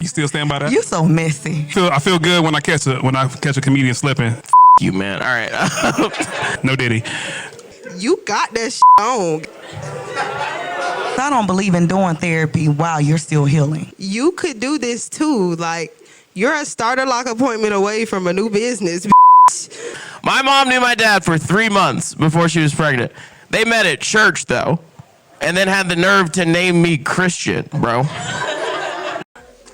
You still stand by that? You so messy. I feel good when I catch a comedian slipping. You, man. All right. No Diddy. You got that on. I don't believe in doing therapy while you're still healing. You could do this too. Like, you're a starter lock appointment away from a new business. My mom knew my dad for 3 months before she was pregnant. They met at church, though, and then had the nerve to name me Christian, bro.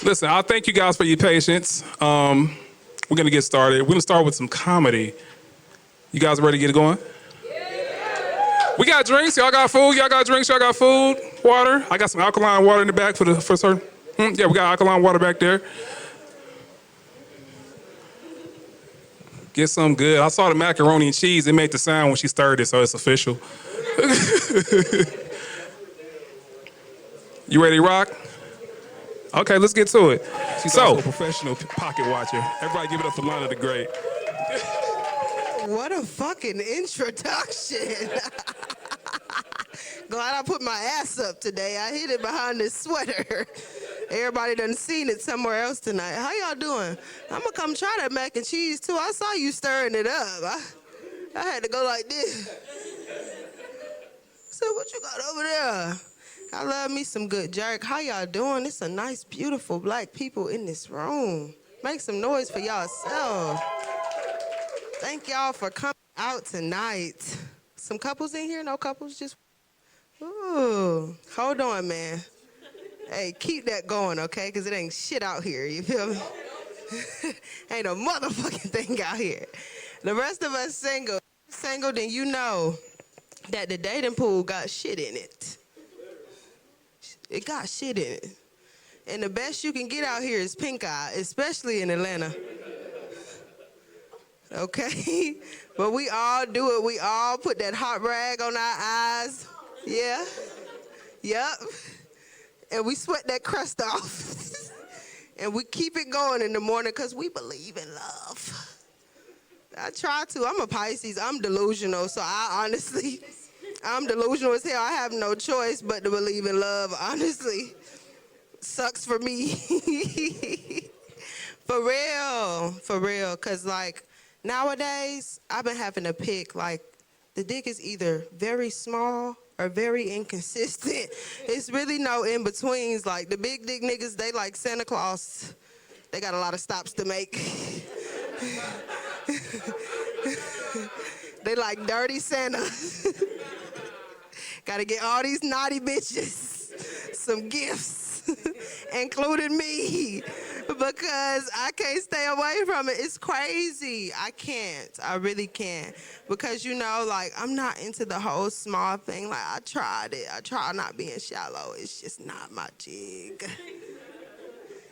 Listen, I'll thank you guys for your patience. We're going to get started. We're going to start with some comedy. You guys ready to get it going? We got drinks. Y'all got food. Y'all got drinks. Y'all got food. Water. I got some alkaline water in the back for certain. Yeah, we got alkaline water back there. Get some good. I saw the macaroni and cheese. It made the sound when she stirred it, so it's official. You ready to rock? Okay, let's get to it. She's also a professional pocket watcher. Everybody give it up for Lona the Great. What a fucking introduction. Glad I put my ass up today. I hid it behind this sweater. Everybody done seen it somewhere else tonight. How y'all doing? I'm gonna come try that mac and cheese too. I saw you stirring it up. I had to go like this. So what you got over there? I love me some good jerk. How y'all doing? It's a nice, beautiful black people in this room. Make some noise for y'allself. Thank y'all for coming out tonight. Some couples in here? No couples? Just, ooh. Hold on, man. Hey, keep that going, okay? Because it ain't shit out here, you feel me? Ain't a motherfucking thing out here. The rest of us single. Single, then you know that the dating pool got shit in it. It got shit in it. And the best you can get out here is pink eye, especially in Atlanta. Okay? But we all do it. We all put that hot rag on our eyes. Yeah. Yep. And we sweat that crust off. And we keep it going in the morning because we believe in love. I try to. I'm a Pisces. I'm delusional. So I'm delusional as hell. I have no choice but to believe in love. Honestly, sucks for me. For real. Because, like, nowadays, I've been having to pick, like, the dick is either very small or very inconsistent. It's really no in-betweens. Like, the big dick niggas, they like Santa Claus. They got a lot of stops to make. They like dirty Santa. Gotta get all these naughty bitches some gifts, including me, because I can't stay away from it. It's crazy. I can't. I really can't. Because, you know, like, I'm not into the whole small thing. Like, I tried it. I tried not being shallow. It's just not my jig.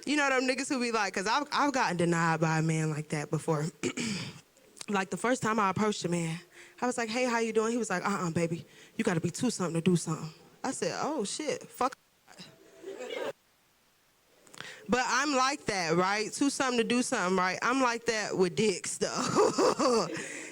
You know them niggas who be like, because I've gotten denied by a man like that before. Like, the first time I approached a man, I was like, hey, how you doing? He was like, baby, you got to be too something to do something. I said, oh, shit, fuck. But I'm like that, right? Too something to do something, right? I'm like that with dicks, though.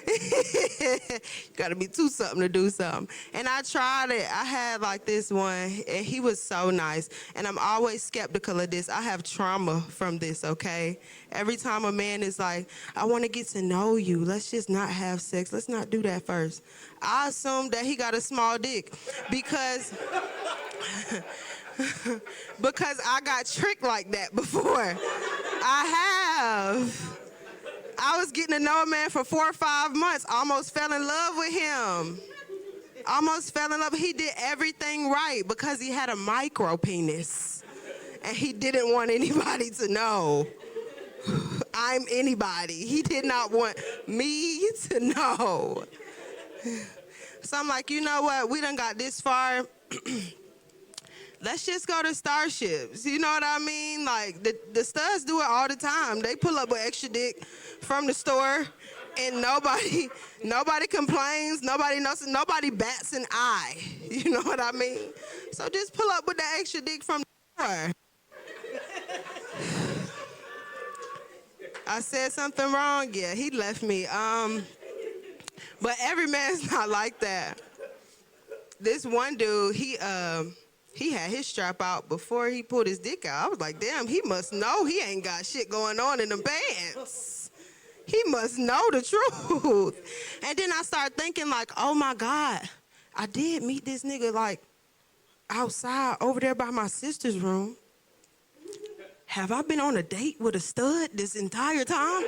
You got to be too something to do something. And I tried it. I had, like, this one, and he was so nice. And I'm always skeptical of this. I have trauma from this, okay? Every time a man is like, I want to get to know you. Let's just not have sex. Let's not do that first. I assume that he got a small dick because... because I got tricked like that before. I have. I was getting to know a man for 4 or 5 months. Almost fell in love with him. Almost fell in love. He did everything right because he had a micro penis. And he didn't want anybody to know I'm anybody. He did not want me to know. So I'm like, you know what? We done got this far. Let's just go to Starships. You know what I mean? Like, the studs do it all the time. They pull up with extra dick from the store, and nobody complains. Nobody knows. Nobody bats an eye. You know what I mean? So just pull up with the extra dick from the store. I said something wrong? Yeah, he left me. But every man's not like that. This one dude, He had his strap out before he pulled his dick out. I was like, damn, he must know he ain't got shit going on in the pants. He must know the truth. And then I started thinking like, oh my God, I did meet this nigga like outside over there by my sister's room. Have I been on a date with a stud this entire time?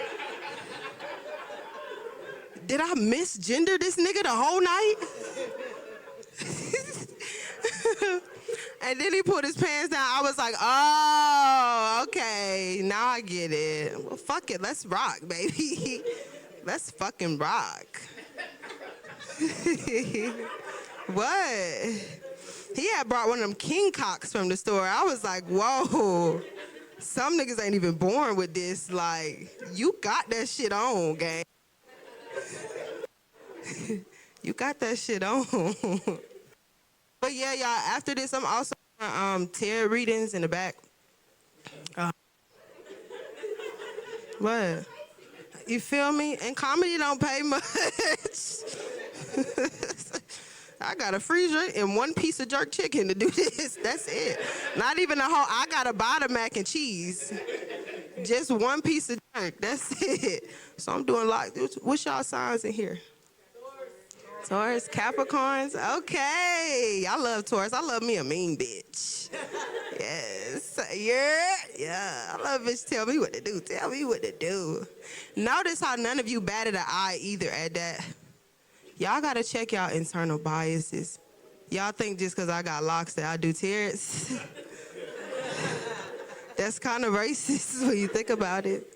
Did I misgender this nigga the whole night? And then he put his pants down. I was like, oh, okay. Now I get it. Well, fuck it. Let's rock, baby. Let's fucking rock. What? He had brought one of them king cocks from the store. I was like, whoa. Some niggas ain't even born with this. Like, you got that shit on, gang. You got that shit on. But yeah, y'all, after this, I'm also doing tarot readings in the back. What? You feel me? And comedy don't pay much. I got a freezer and one piece of jerk chicken to do this. That's it. Not even a whole, I gotta buy the mac and cheese. Just one piece of jerk. That's it. So I'm doing like, what's y'all signs in here? Taurus, Capricorns, okay. I love Taurus. I love me a mean bitch. Yes, yeah. I love bitch. Tell me what to do. Tell me what to do. Notice how none of you batted an eye either at that. Y'all gotta check y'all internal biases. Y'all think just because I got locks that I do tears? That's kind of racist when you think about it.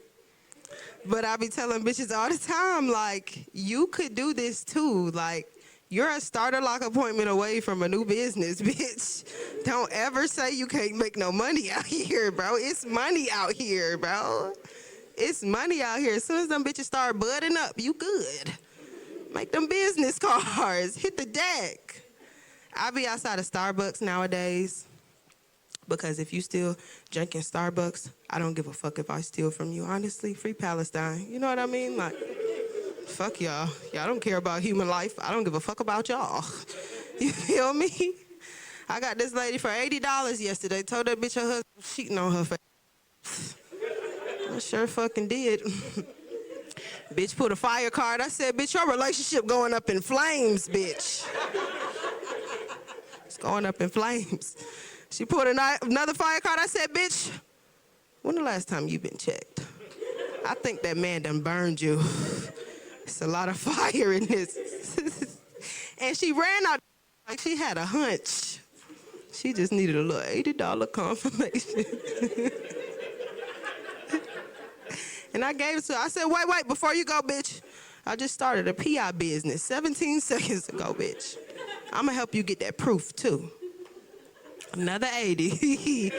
But I be telling bitches all the time, like, you could do this too. Like, you're a starter lock appointment away from a new business, bitch. Don't ever say you can't make no money out here, bro. It's money out here, bro. It's money out here. As soon as them bitches start budding up, you good. Make them business cards. Hit the deck. I be outside of Starbucks nowadays. Because if you still drinking Starbucks, I don't give a fuck if I steal from you. Honestly, free Palestine. You know what I mean? Like, fuck y'all. Y'all don't care about human life. I don't give a fuck about y'all. You feel me? I got this lady for $80 yesterday. Told that bitch her husband was cheating on her face. I sure fucking did. Bitch put a fire card. I said, bitch, your relationship going up in flames, bitch. It's going up in flames. She put another fire card. I said, bitch, when the last time you been checked? I think that man done burned you. It's a lot of fire in this. And she ran out like she had a hunch. She just needed a little $80 confirmation. And I gave it to her. I said, wait, before you go, bitch. I just started a PI business 17 seconds ago, bitch. I'm going to help you get that proof, too. Another 80.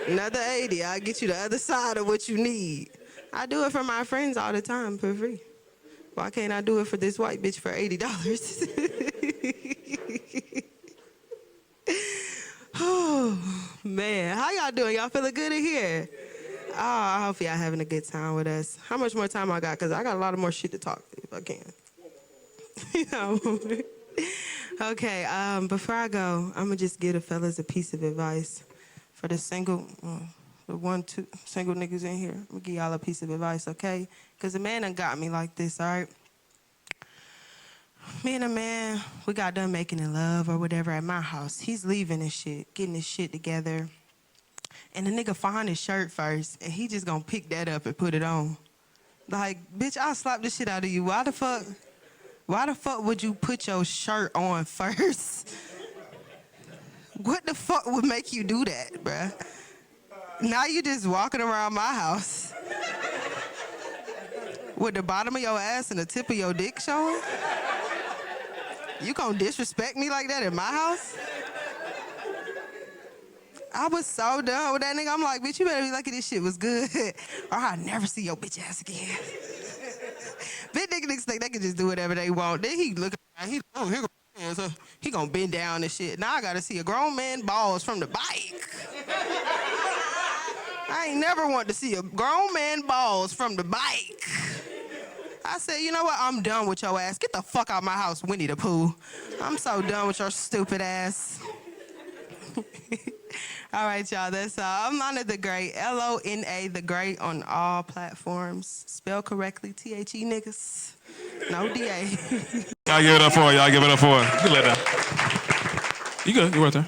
Another 80. I'll get you the other side of what you need. I do it for my friends all the time for free. Why can't I do it for this white bitch for $80? Oh, man. How y'all doing? Y'all feeling good in here? Oh, I hope y'all having a good time with us. How much more time I got? Because I got a lot of more shit to talk if I can. You know? Okay, before I go, I'm gonna just give the fellas a piece of advice for the single niggas in here. I'm gonna give y'all a piece of advice, okay? Because the man done got me like this, all right? Me and a man, we got done making in love or whatever at my house. He's leaving and shit, getting his shit together. And the nigga find his shirt first, and he just gonna pick that up and put it on. Like, bitch, I'll slap the shit out of you. Why the fuck would you put your shirt on first? What the fuck would make you do that, bruh? Now you just walking around my house with the bottom of your ass and the tip of your dick showing? You gonna disrespect me like that in my house? I was so done with that nigga. I'm like, bitch, you better be lucky this shit was good or I'll never see your bitch ass again. Bitch niggas think they can just do whatever they want. Then he look around, he gonna bend down and shit. Now I gotta see a grown man balls from the bike. I ain't never want to see a grown man balls from the bike. I said, you know what? I'm done with your ass. Get the fuck out of my house, Winnie the Pooh. I'm so done with your stupid ass. All right, y'all. That's all. I'm Lona the Great. Lona the Great on all platforms. Spell correctly. THE niggas. No DA. Y'all give it up for her. Y'all give it up for her. You can let that. You good. You right there.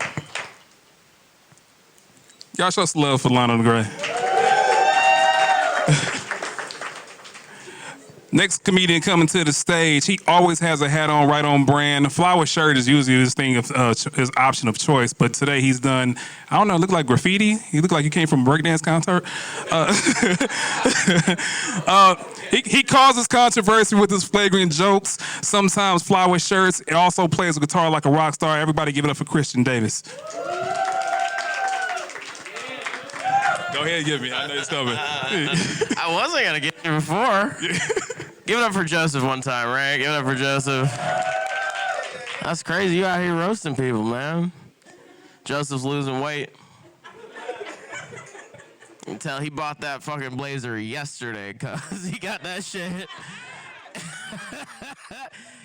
Y'all show some love for Lona the Great. Next comedian coming to the stage, he always has a hat on right on brand. The flower shirt is usually his thing of his option of choice, but today he's done, I don't know, it looked like graffiti. He looked like he came from a breakdance concert. He causes controversy with his flagrant jokes, sometimes flower shirts. He also plays a guitar like a rock star. Everybody give it up for Christian Davis. Go ahead and give me. I know it's coming. I wasn't going to get you before. Give it up for Joseph one time, right? Give it up for Joseph. That's crazy. You out here roasting people, man. Joseph's losing weight. You can tell he bought that fucking blazer yesterday because he got that shit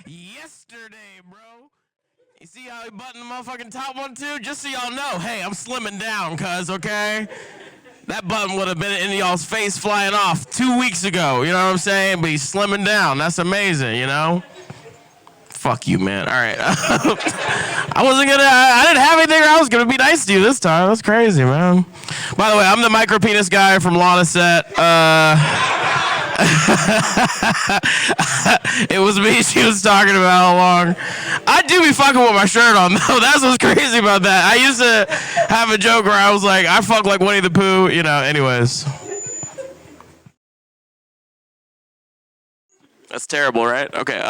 yesterday, bro. You see how he buttoned the motherfucking top one too? Just so y'all know, hey, I'm slimming down, cuz, okay? That button would have been in y'all's face flying off 2 weeks ago, you know what I'm saying? But he's slimming down. That's amazing, you know? Fuck you, man. All right. I didn't have anything. I was going to be nice to you this time. That's crazy, man. By the way, I'm the micro penis guy from Lona set. It was me she was talking about all along. I do be fucking with my shirt on, though. That's what's crazy about that. I used to have a joke where I was like, I fuck like Winnie the Pooh, you know, anyways. That's terrible, right? Okay.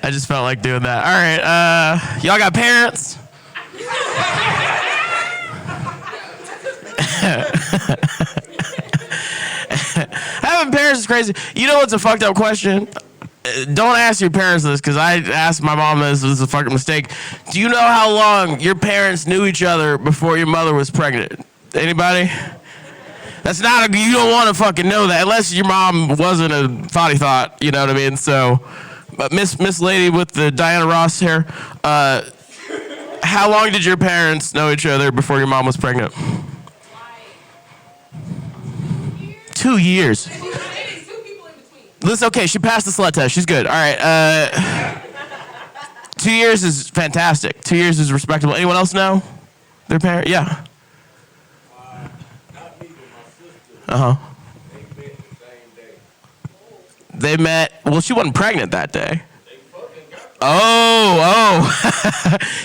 I just felt like doing that. All right. Y'all got parents? Having parents is crazy. You know what's a fucked up question? Don't ask your parents this, because I asked my mom this. This is a fucking mistake. Do you know how long your parents knew each other before your mother was pregnant? Anybody? That's not you don't want to fucking know that unless your mom wasn't a thoughty thought. You know what I mean? So, but Miss Lady with the Diana Ross hair, how long did your parents know each other before your mom was pregnant? 2 years. Listen, okay, she passed the slut test. She's good. All right. 2 years is fantastic. 2 years is respectable. Anyone else know their parent? Yeah. Uh-huh. They met, well, she wasn't pregnant that day. Oh.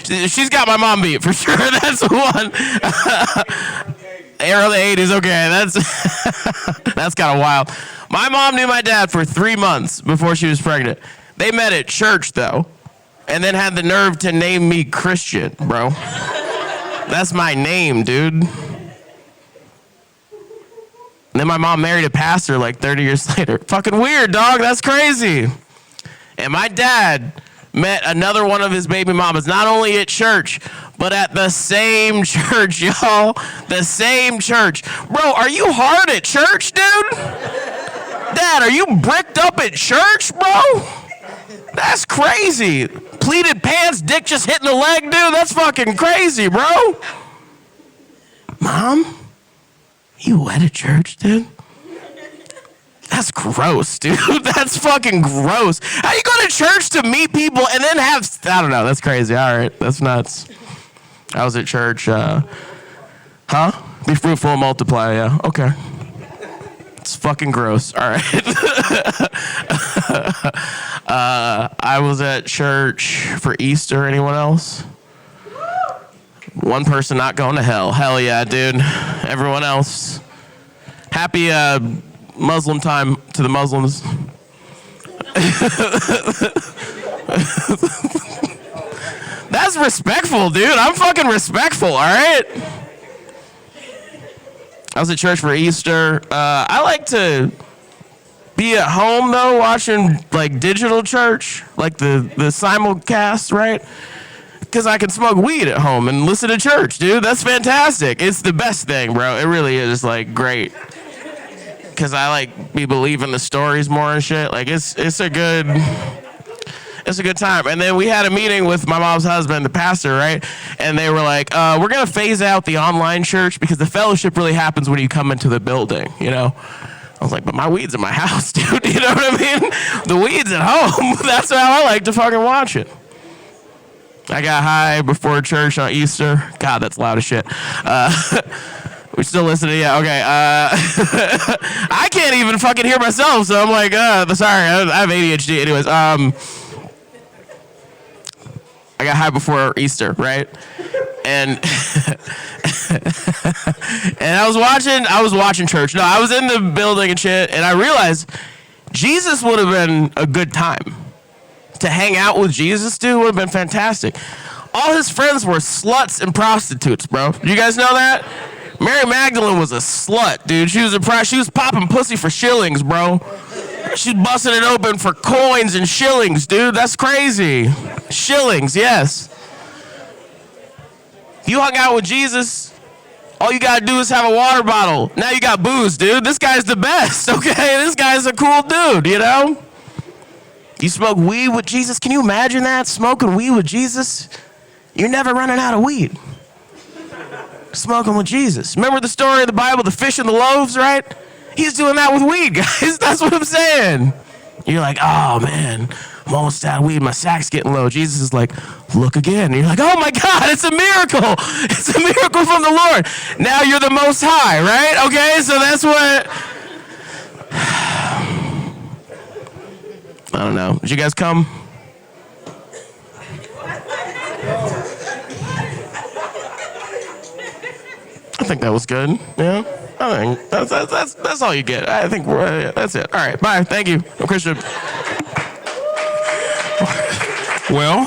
She's got my mom beat for sure. That's the one. Early 80s, okay, that's kind of wild. My mom knew my dad for 3 months before she was pregnant. They met at church, though, and then had the nerve to name me Christian, bro. That's my name, dude. And then my mom married a pastor like 30 years later. Fucking weird, dog. That's crazy. And my dad met another one of his baby mamas, not only at church, but at the same church, y'all. The same church. Bro, are you hard at church, dude? Dad, are you bricked up at church, bro? That's crazy. Pleated pants, dick just hitting the leg, dude. That's fucking crazy, bro. Mom? You wet at church, dude? That's gross, dude. That's fucking gross. How you go to church to meet people and then have... I don't know. That's crazy. All right. That's nuts. I was at church. Be fruitful and multiply, yeah. Okay. It's fucking gross. All right. I was at church for Easter. Anyone else? One person not going to hell. Hell yeah, dude. Everyone else. Happy Muslim time to the Muslims. That's respectful, dude. I'm fucking respectful, all right? I was at church for Easter. I like to be at home, though, watching, like, digital church, like the simulcast, right? Because I can smoke weed at home and listen to church, dude. That's fantastic. It's the best thing, bro. It really is, like, great. Because I, like, be believing the stories more and shit. Like, it's a good It's a good time. And then we had a meeting with my mom's husband, the pastor, right? And they were like, we're going to phase out the online church because the fellowship really happens when you come into the building, you know? I was like, but my weed's in my house, dude. You know what I mean? The weed's at home. That's how I like to fucking watch it. I got high before church on Easter. God, that's loud as shit. We still listening? Yeah, okay. I can't even fucking hear myself, so I'm like, sorry, I have ADHD. Anyways, I got high before Easter, right? And and I was watching church. No, I was in the building and shit, and I realized Jesus would have been a good time. To hang out with Jesus, dude, would have been fantastic. All his friends were sluts and prostitutes, bro. You guys know that? Mary Magdalene was a slut, dude. She was popping pussy for shillings, bro. She's busting it open for coins and shillings, dude. That's crazy. Shillings, yes. You hung out with Jesus, all you gotta do is have a water bottle. Now you got booze, dude. This guy's the best, okay? This guy's a cool dude, you know? You smoke weed with Jesus? Can you imagine that? Smoking weed with Jesus? You're never running out of weed. Smoking with Jesus. Remember the story of the Bible, the fish and the loaves, right? He's doing that with weed, guys. That's what I'm saying. You're like, oh, man, I'm almost out of weed. My sack's getting low. Jesus is like, look again. And you're like, oh, my God, it's a miracle. It's a miracle from the Lord. Now you're the Most High, right? Okay, so that's what... I don't know. Did you guys come? I think that was good. Yeah. I think that's all you get. I think that's it. All right. Bye. Thank you. I'm Christian. Well,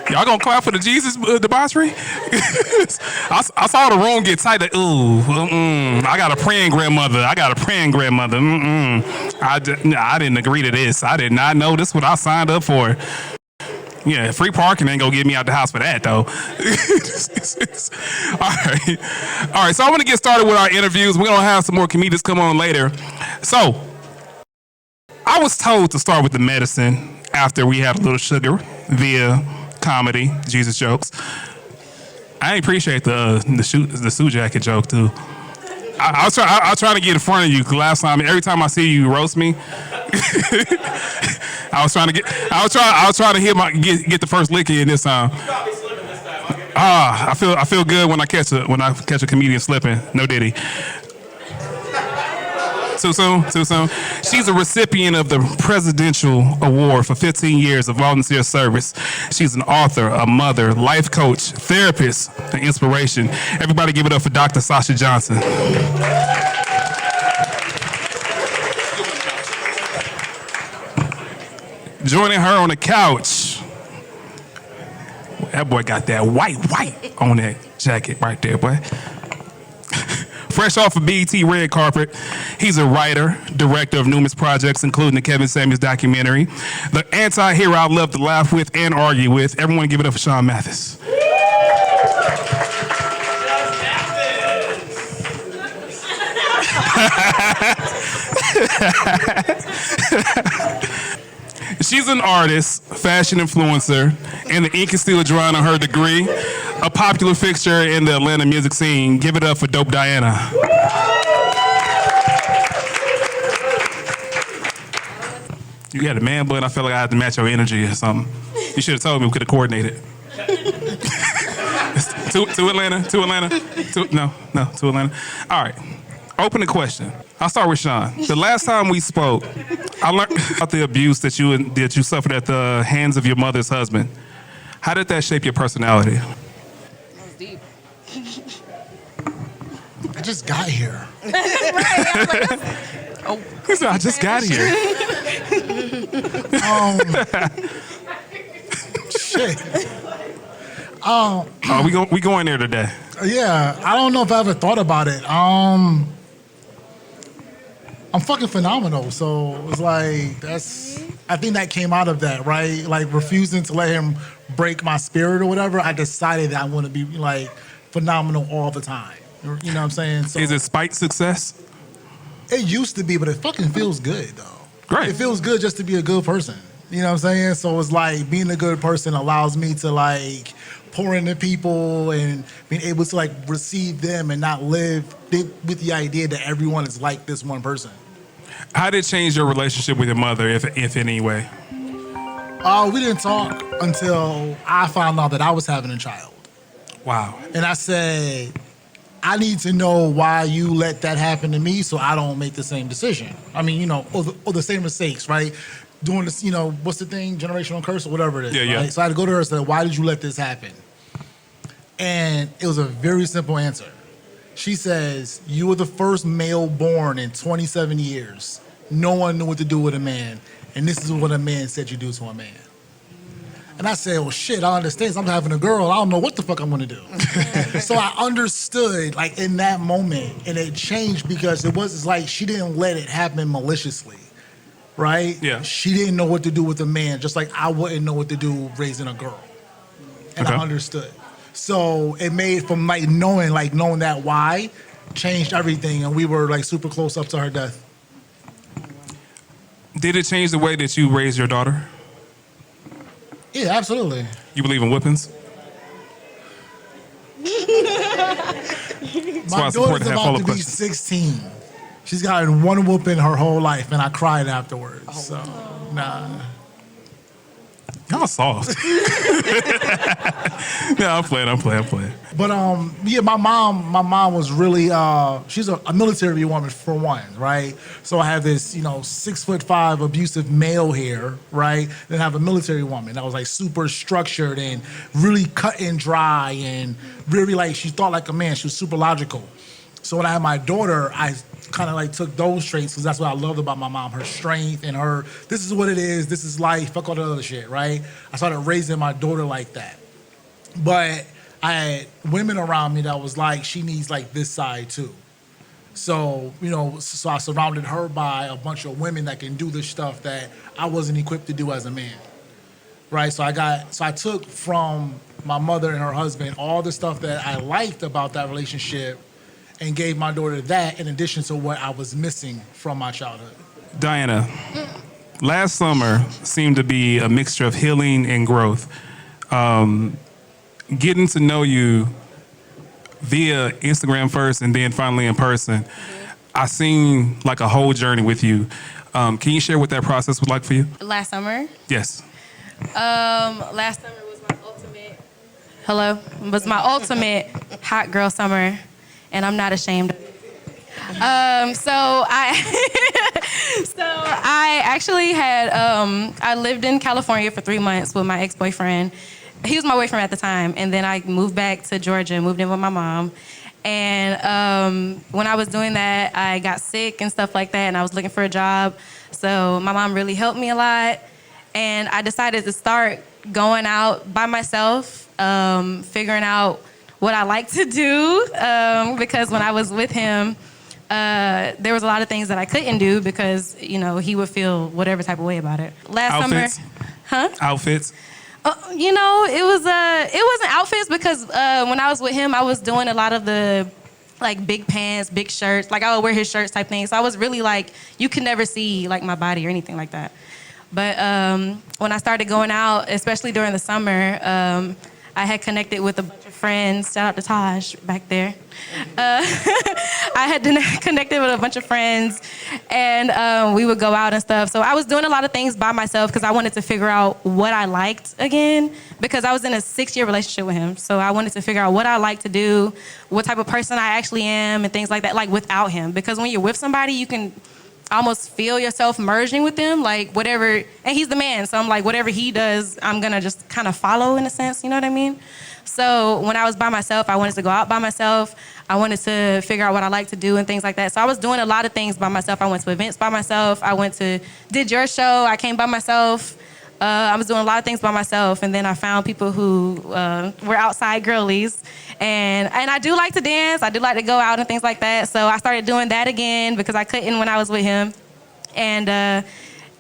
y'all gonna clap for the Jesus debauchery? I saw the room get tight. I got a praying grandmother. I didn't agree to this. I did not know this is what I signed up for. Yeah, free parking ain't gonna get me out the house for that, though. All right. So I want to get started with our interviews. We're gonna have some more comedians come on later. So I was told to start with the medicine after we had a little sugar via comedy, Jesus jokes. I appreciate the suit jacket joke too. I was trying to get in front of you. Cause last time, every time I see you roast me, I was trying to get the first lick in this time. I feel good when I catch a comedian slipping. No Diddy. Too soon? She's a recipient of the Presidential Award for 15 years of volunteer service. She's an author, a mother, life coach, therapist, an inspiration. Everybody give it up for Dr. Sasha Johnson. Joining her on the couch, that boy got that white on that jacket right there, boy. Fresh off of BET Red Carpet, he's a writer, director of numerous projects, including the Kevin Samuels documentary, the anti-hero I love to laugh with and argue with. Everyone give it up for Shaun Mathis. She's an artist, fashion influencer, and the ink is still drying on her degree. A popular fixture in the Atlanta music scene. Give it up for Dope Diana. You got a man bun. I felt like I had to match your energy or something. You should have told me. We could have coordinated. to Atlanta? To Atlanta. All right. Open the question. I'll start with Shaun. The last time we spoke, I learned about the abuse that you suffered at the hands of your mother's husband. How did that shape your personality? That was deep. I just got here. He said, I just got here. Shit. We going there today. Yeah, I don't know if I ever thought about it. I'm fucking phenomenal. So it's like, I think that came out of that, right? Like refusing to let him break my spirit or whatever. I decided that I want to be like phenomenal all the time. You know what I'm saying? So, is it spite success? it used to be, but it fucking feels good though. Great. It feels good just to be a good person. You know what I'm saying? So it's like being a good person allows me to like pour into people and being able to like receive them and not live with the idea that everyone is like this one person. How did it change your relationship with your mother, if in any way? We didn't talk until I found out that I was having a child. Wow. And I said, I need to know why you let that happen to me so I don't make the same decision. I mean, you know, or the same mistakes, right? Doing this, you know, what's the thing? Generational curse or whatever it is. Yeah. Right? So I had to go to her and say, why did you let this happen? And it was a very simple answer. She says, you were the first male born in 27 years. No one knew what to do with a man. And this is what a man said you do to a man. And I said, well, shit, I understand. I'm having a girl. I don't know what the fuck I'm going to do. So I understood, like, in that moment. And it changed because it's like she didn't let it happen maliciously. Right? Yeah. She didn't know what to do with a man, just like I wouldn't know what to do raising a girl. And I understood. So it made from like knowing that why changed everything. And we were like super close up to her death. Did it change the way that you raised your daughter? Yeah, absolutely. You believe in whippings? My daughter's about to be 16. She's gotten one whooping her whole life, and I cried afterwards. So, nah. Y'all soft. Yeah, I'm playing. But yeah, my mom was really she's a military woman for one, right? So I have this 6'5" abusive male here, right? Then I have a military woman that was like super structured and really cut and dry and really like she thought like a man. She was super logical. So when I had my daughter, I kind of like took those traits because that's what I loved about my mom, her strength and her, this is what it is, this is life, fuck all the other shit, right? I started raising my daughter like that. But I had women around me that was like, she needs like this side too. So, so I surrounded her by a bunch of women that can do the stuff that I wasn't equipped to do as a man, right? So I took from my mother and her husband all the stuff that I liked about that relationship and gave my daughter that in addition to what I was missing from my childhood. Diana, last summer seemed to be a mixture of healing and growth. Getting to know you via Instagram first and then finally in person, I seen like a whole journey with you. Can you share what that process was like for you? Last summer? Yes. Last summer was my ultimate hot girl summer. And I'm not ashamed of it. So I actually had, I lived in California for 3 months with my ex-boyfriend. He was my boyfriend at the time. And then I moved back to Georgia, moved in with my mom. And when I was doing that, I got sick and stuff like that. And I was looking for a job. So my mom really helped me a lot. And I decided to start going out by myself, figuring out what I like to do, because when I was with him, there was a lot of things that I couldn't do because, he would feel whatever type of way about it. Outfits? Summer, huh? Outfits? It wasn't outfits because when I was with him, I was doing a lot of the like big pants, big shirts, like I would wear his shirts type thing. So I was really like, you could never see like my body or anything like that. But when I started going out, especially during the summer, I had connected with a bunch of friends. Shout out to Taj back there. I had connected with a bunch of friends, and we would go out and stuff. So I was doing a lot of things by myself because I wanted to figure out what I liked again, because I was in a 6-year relationship with him. So I wanted to figure out what I like to do, what type of person I actually am, and things like that, like without him. Because when you're with somebody, you can almost feel yourself merging with them, like whatever, and he's the man, so I'm like, whatever he does, I'm gonna just kind of follow in a sense, you know what I mean? So when I was by myself, I wanted to go out by myself. I wanted to figure out what I like to do and things like that. So I was doing a lot of things by myself. I went to events by myself. Did your show. I came by myself. I was doing a lot of things by myself, and then I found people who were outside girlies, and I do like to dance. I do like to go out and things like that. So I started doing that again because I couldn't when I was with him, and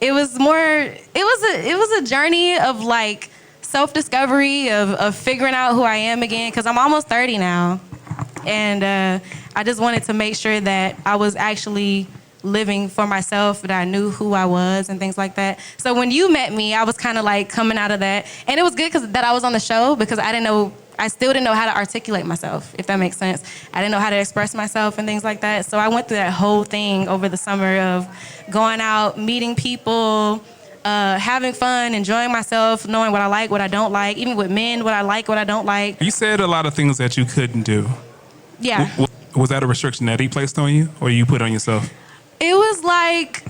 it was a journey of like self-discovery of figuring out who I am again, because I'm almost 30 now, and I just wanted to make sure that I was actually living for myself, that I knew who I was and things like that. So when you met me, I was kind of like coming out of that. And it was good that I was on the show because I still didn't know how to articulate myself, if that makes sense. I didn't know how to express myself and things like that. So I went through that whole thing over the summer of going out, meeting people, having fun, enjoying myself, knowing what I like, what I don't like, even with men, what I like, what I don't like. You said a lot of things that you couldn't do. Yeah. Was that a restriction that he placed on you or you put on yourself? It was like,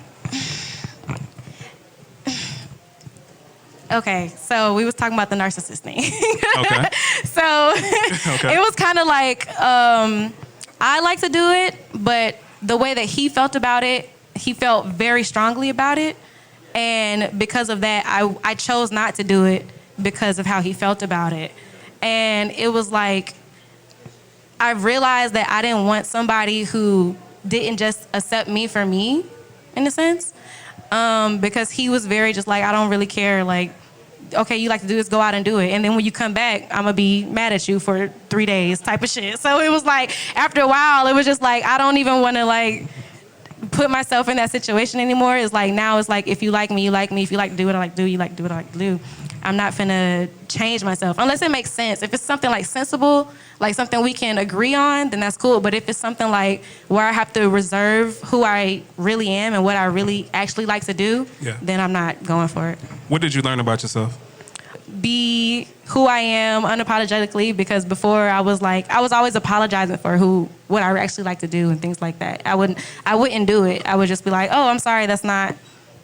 okay, so we was talking about the narcissist thing. Okay. So Okay. it was kind of like, I like to do it, but the way that he felt about it, he felt very strongly about it. And because of that, I chose not to do it because of how he felt about it. And it was like, I realized that I didn't want somebody who didn't just accept me for me, in a sense, because he was very just like, I don't really care, like, okay, you like to do this, go out and do it. And then when you come back, I'm gonna be mad at you for 3 days type of shit. So it was like, after a while, it was just like, I don't even wanna like put myself in that situation anymore. It's like, now it's like, if you like me, you like me. If you like to do what I like to do, you like to do what I like to do. I'm not finna change myself unless it makes sense. If it's something like sensible, like something we can agree on, then that's cool. But if it's something like where I have to reserve who I really am and what I really actually like to do, then I'm not going for it. What did you learn about yourself? Be who I am unapologetically, because before I was always apologizing for what I actually like to do and things like that. I wouldn't do it. I would just be like, oh, I'm sorry,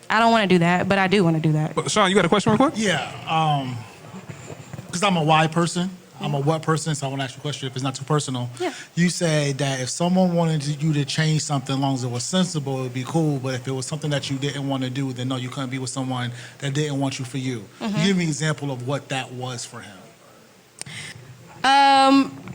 I don't want to do that, but I do want to do that. Sean, you got a question real quick? Yeah, because I'm a why person. I'm a what person, so I want to ask you a question if it's not too personal. Yeah. You said that if someone wanted you to change something, as long as it was sensible, it would be cool. But if it was something that you didn't want to do, then no, you couldn't be with someone that didn't want you for you. Mm-hmm. Give me an example of what that was for him.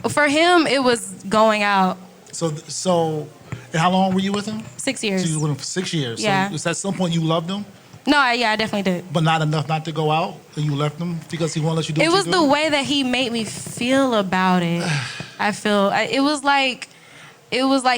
For him, it was going out. So, and how long were you with him? 6 years. So you were with him for 6 years. Yeah. So was at some point you loved him, No, I definitely did. but not enough not to go out, and you left him because he won't let you do It what was you the do? way that he made me feel about it. It was like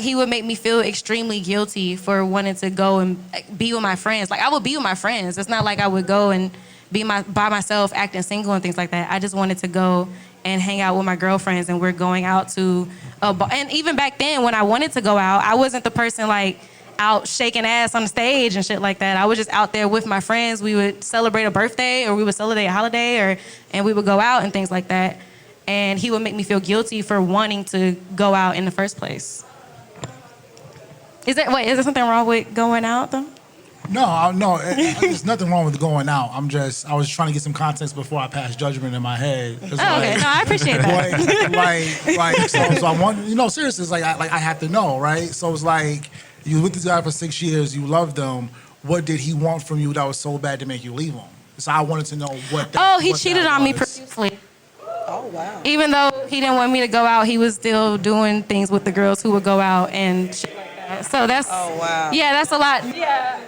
he would make me feel extremely guilty for wanting to go and be with my friends. Like, I would be with my friends. It's not like I would go and be by myself, acting single and things like that. I just wanted to go and hang out with my girlfriends, and we're going out to a bar. And even back then, when I wanted to go out, I wasn't the person like out shaking ass on the stage and shit like that. I was just out there with my friends. We would celebrate a birthday, or we would celebrate a holiday, and we would go out and things like that. And he would make me feel guilty for wanting to go out in the first place. Is there something wrong with going out though? No, there's nothing wrong with going out. I was trying to get some context before I passed judgment in my head. It's Okay. No, I appreciate that. So I want, seriously, it's like I have to know, right? So it's like, you were with this guy for 6 years, you loved him. What did he want from you that was so bad to make you leave him? So I wanted to know what he cheated on me profusely. Oh, wow. Even though he didn't want me to go out, he was still doing things with the girls who would go out and shit like that. So that's... Oh, wow. Yeah, that's a lot. Yeah.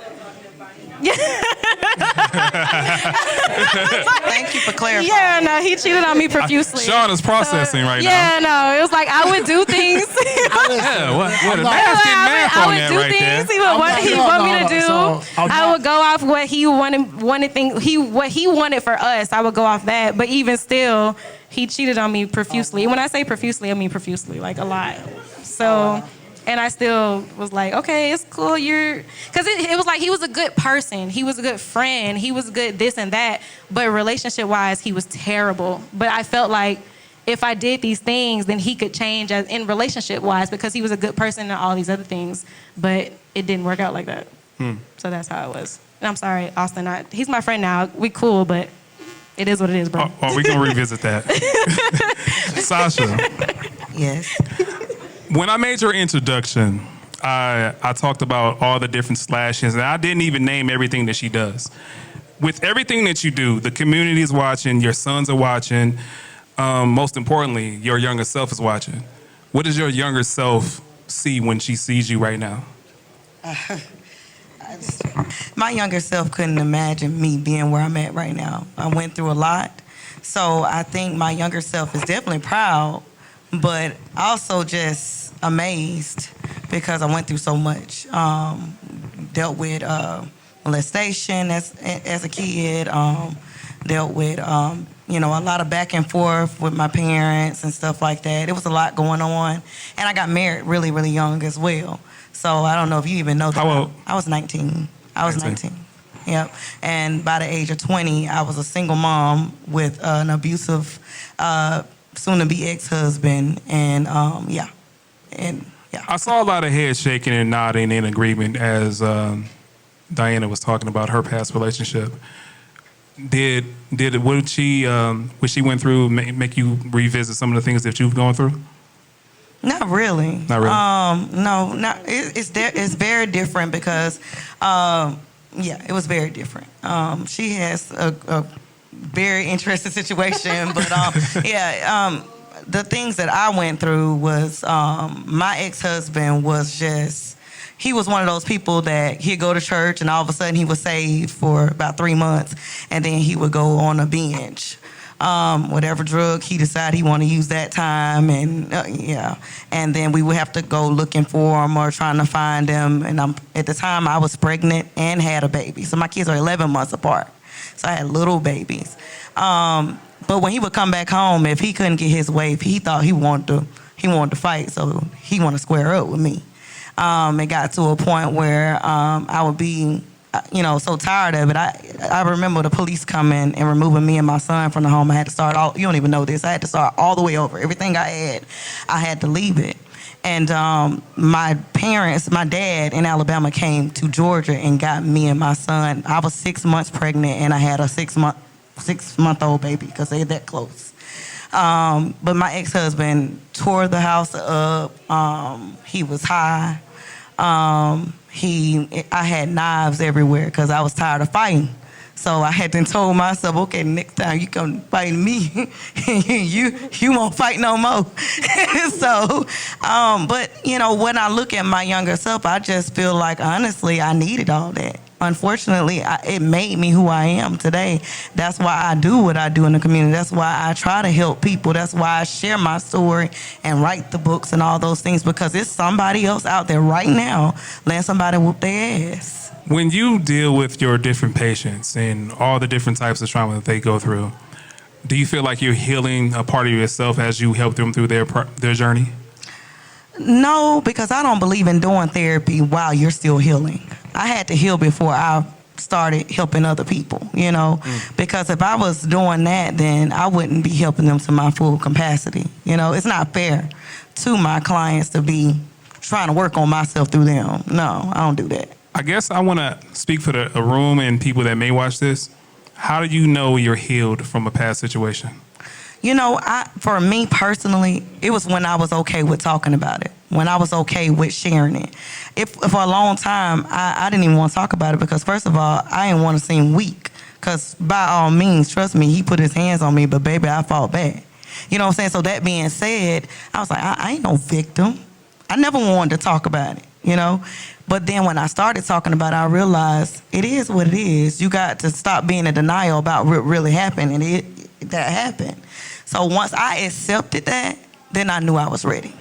Thank you for clarifying. Yeah, no, he cheated on me profusely. Sean is processing right now. Yeah, no, it was like I would do things. Yeah, what a not- nasty math I on would that do right things there. he would want me to do. So, I would go off what he what he wanted for us. I would go off that, but even still, he cheated on me profusely. And when I say profusely, I mean profusely, like a lot. So. And I still was like, okay, it's cool. Because it was like he was a good person. He was a good friend. He was good this and that. But relationship-wise, he was terrible. But I felt like if I did these things, then he could change in relationship-wise because he was a good person and all these other things. But it didn't work out like that. So that's how it was. And I'm sorry, Austin. He's my friend now. We cool, but it is what it is, bro. Oh, we can revisit that. Sasha. Yes. When I made your introduction, I talked about all the different slashes, and I didn't even name everything that she does. With everything that you do, the community is watching, your sons are watching, most importantly, your younger self is watching. What does your younger self see when she sees you right now? My younger self couldn't imagine me being where I'm at right now. I went through a lot. So I think my younger self is definitely proud, but also just amazed because I went through so much. Dealt with molestation as a kid. Dealt with a lot of back and forth with my parents and stuff like that. It was a lot going on, and I got married really, really young as well. So I don't know if you even know that. How old? I was 19. I was 19. Yep. And by the age of 20, I was a single mom with an abusive, soon-to-be ex-husband, and yeah. I saw a lot of head shaking and nodding in agreement as Diana was talking about her past relationship. Did what she went through make you revisit some of the things that you've gone through? Not really. Not really. No, not. It's very different because, it was very different. She has a very interesting situation, but the things that I went through was my ex-husband was just. He was one of those people that he'd go to church and all of a sudden he was saved for about 3 months and then he would go on a binge. Whatever drug he decided he wanted to use that time, and and then we would have to go looking for him or trying to find him. And at the time I was pregnant and had a baby, so my kids are 11 months apart, so I had little babies. But when he would come back home, if he couldn't get his way, he thought he wanted to fight, so he wanted to square up with me. It got to a point where I would be, so tired of it. I remember the police coming and removing me and my son from the home. I had to start all, you don't even know this, I had to start all the way over. Everything I had to leave it. And my dad in Alabama came to Georgia and got me and my son. I was 6 months pregnant and I had a 6-month-old baby because they're that close. But my ex-husband tore the house up. He was high. I had knives everywhere because I was tired of fighting. So I had to told myself, okay, next time you come fight me, you won't fight no more. So, but when I look at my younger self, I just feel like honestly I needed all that. Unfortunately, it made me who I am today. That's why I do what I do in the community. That's why I try to help people. That's why I share my story and write the books and all those things, because it's somebody else out there right now letting somebody whoop their ass. When you deal with your different patients and all the different types of trauma that they go through, do you feel like you're healing a part of yourself as you help them through their journey? No, because I don't believe in doing therapy while you're still healing. I had to heal before I started helping other people, because if I was doing that, then I wouldn't be helping them to my full capacity. It's not fair to my clients to be trying to work on myself through them. No, I don't do that. I guess I want to speak for the room and people that may watch this. How do you know you're healed from a past situation? For me personally, it was when I was okay with talking about it, when I was okay with sharing it. If for a long time, I didn't even want to talk about it because, first of all, I didn't want to seem weak. Because by all means, trust me, he put his hands on me, but baby, I fought back. You know what I'm saying? So that being said, I was like, I ain't no victim. I never wanted to talk about it, But then when I started talking about it, I realized it is what it is. You got to stop being in denial about what really happened, and that happened. So once I accepted that, then I knew I was ready.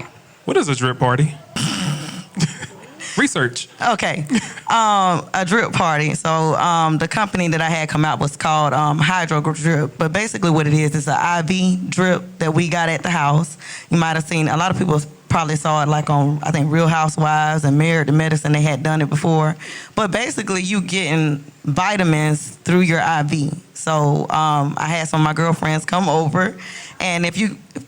What is a drip party? Research. Okay. A drip party. So the company that I had come out was called Hydro Drip. But basically what it is an IV drip that we got at the house. You might have seen, a lot of people probably saw it like on, I think, Real Housewives and Married to Medicine. They had done it before. But basically you getting vitamins through your IV. So I had some of my girlfriends come over. And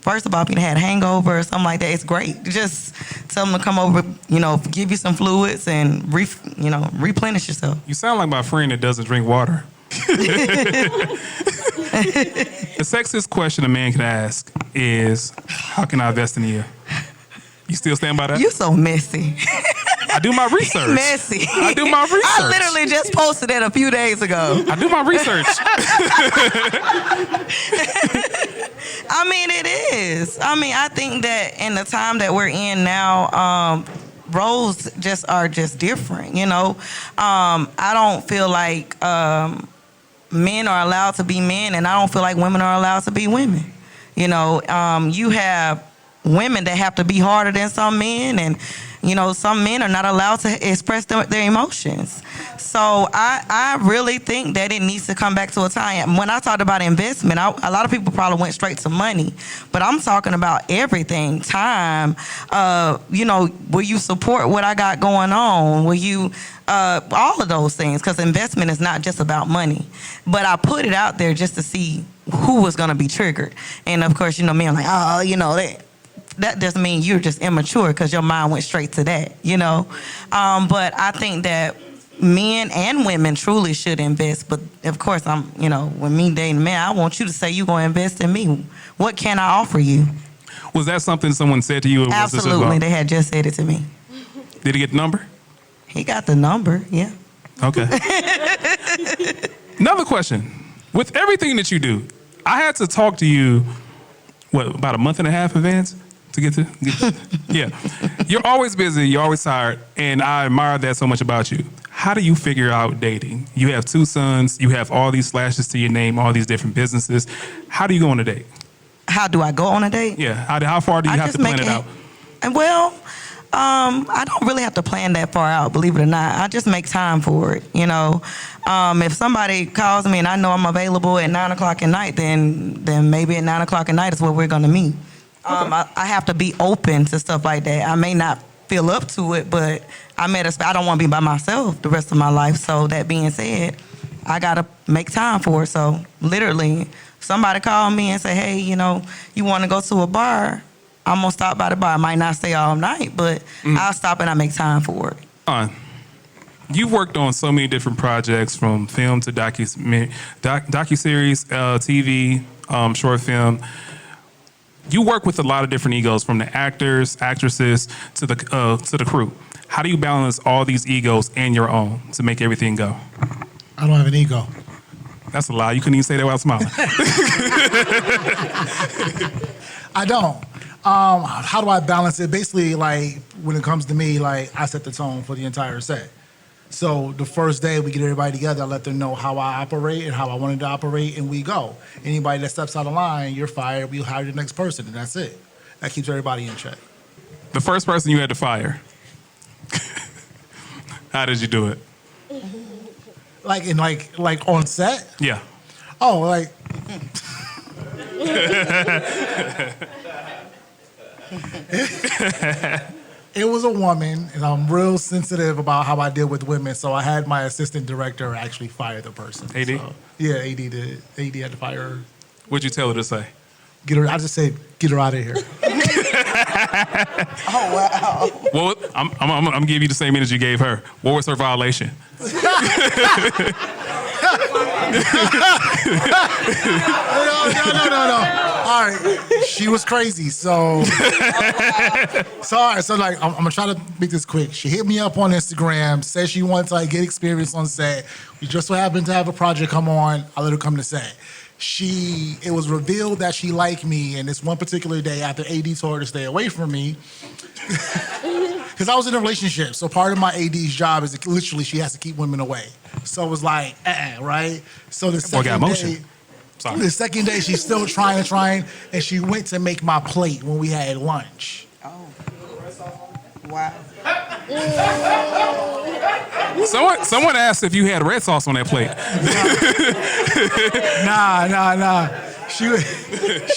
first of all, if you had a hangover or something like that, it's great. Just tell them to come over, give you some fluids and, replenish yourself. You sound like my friend that doesn't drink water. The sexiest question a man can ask is, how can I invest in you? You still stand by that? You so messy. I do my research. Messy. I do my research. I literally just posted it a few days ago. I do my research. I mean, it is. I think that in the time that we're in now, roles are just different, I don't feel like men are allowed to be men, and I don't feel like women are allowed to be women. You have women that have to be harder than some men, and some men are not allowed to express their emotions. So I really think that it needs to come back to a time. When I talked about investment, a lot of people probably went straight to money, but I'm talking about everything. Time, will you support what I got going on? Will you, all of those things, because investment is not just about money. But I put it out there just to see who was going to be triggered. And of course, men are like, that doesn't mean you're just immature because your mind went straight to that, But I think that men and women truly should invest. But of course, when me dating a man, I want you to say you're going to invest in me. What can I offer you? Was that something someone said to you? Or was this Absolutely. They had just said it to me. Did he get the number? He got the number, yeah. Okay. Another question. With everything that you do, I had to talk to you, about a month and a half advance? To get to yeah. You're always busy, you're always tired, and I admire that so much about you. How do you figure out dating? You have 2 sons, you have all these slashes to your name, all these different businesses. How do you go on a date? How do I go on a date? Yeah, how far do you have to plan it out? Well, I don't really have to plan that far out, believe it or not. I just make time for it, If somebody calls me and I know I'm available at 9 o'clock at night, then maybe at 9 o'clock at night is where we're going to meet. I have to be open to stuff like that. I may not feel up to it, but I don't want to be by myself the rest of my life. So that being said, I got to make time for it. So literally, if somebody call me and say, hey, you want to go to a bar? I'm going to stop by the bar. I might not stay all night, but I'll stop and I make time for it. You've worked on so many different projects, from film to docuseries, TV, short film. You work with a lot of different egos, from the actors, actresses, to the crew. How do you balance all these egos and your own to make everything go? I don't have an ego. That's a lie. You couldn't even say that without smiling. I don't. How do I balance it? Basically, when it comes to me, I set the tone for the entire set. So the first day we get everybody together, I let them know how I operate and how I wanted to operate, and we go. Anybody that steps out of line, you're fired. We'll hire the next person, and that's it. That keeps everybody in check. The first person you had to fire, how did you do it? Like on set? Yeah. Oh, It was a woman, and I'm real sensitive about how I deal with women, so I had my assistant director actually fire the person. AD? So, yeah, AD did. AD had to fire her. What'd you tell her to say? Get her. I just said, get her out of here. Oh, wow. Well, I'm gonna give you the same energy you gave her. What was her violation? No. All right, she was crazy. So all right. So I'm gonna try to make this quick. She hit me up on Instagram, said she wanted to get experience on set. We just so happened to have a project come on. I let her come to set. It was revealed that she liked me, and this one particular day after AD told her to stay away from me, because I was in a relationship. So part of my AD's job is literally she has to keep women away. So it was like, right? So the second day, she's still trying, and she went to make my plate when we had lunch. Oh. Wow. Someone asked if you had red sauce on that plate. Nah. She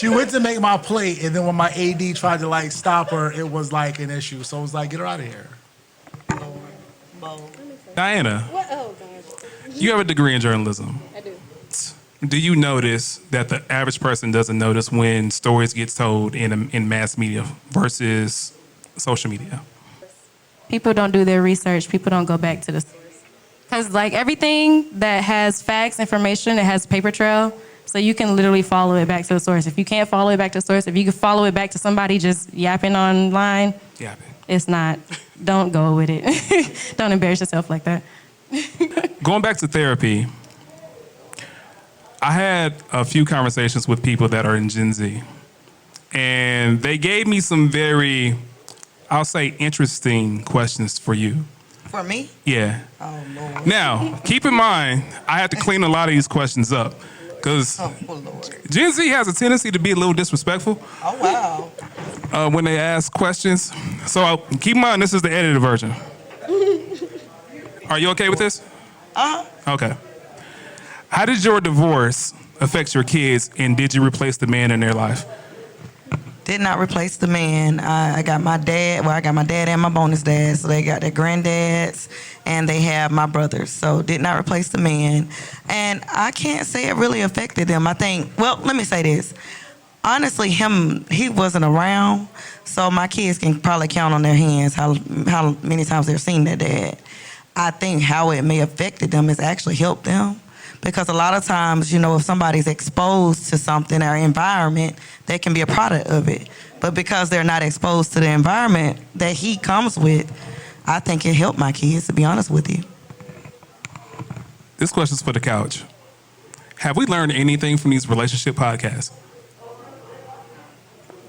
went to make my plate, and then when my AD tried to stop her, it was an issue. So it was get her out of here. Diana, you have a degree in journalism. I do. Do you notice that the average person doesn't notice when stories get told in mass media versus social media? People don't do their research. People don't go back to the source. Because everything that has facts, information, it has paper trail. So you can literally follow it back to the source. If you can't follow it back to the source, if you can follow it back to somebody just yapping online, it's not. Don't go with it. Don't embarrass yourself like that. Going back to therapy, I had a few conversations with people that are in Gen Z, and they gave me some very, I'll say, interesting questions for you. For me? Yeah. Oh, Lord. Now, keep in mind, I had to clean a lot of these questions up, because Oh, Lord. Gen Z has a tendency to be a little disrespectful. Oh, wow. when they ask questions. So keep in mind, this is the edited version. Are you okay with this? Okay. How did your divorce affect your kids, and did you replace the man in their life? Did not replace the man. I got my dad. Well, I got my dad and my bonus dad. So they got their granddads, and they have my brothers. So did not replace the man. And I can't say it really affected them. I think. Well, let me say this. Honestly, he wasn't around, so my kids can probably count on their hands how many times they've seen their dad. I think how it may have affected them has actually helped them. Because a lot of times, you know, if somebody's exposed to something or environment, they can be a product of it. But because they're not exposed to the environment that he comes with, I think it helped my kids, to be honest with you. This question's for the couch. Have we learned anything from these relationship podcasts?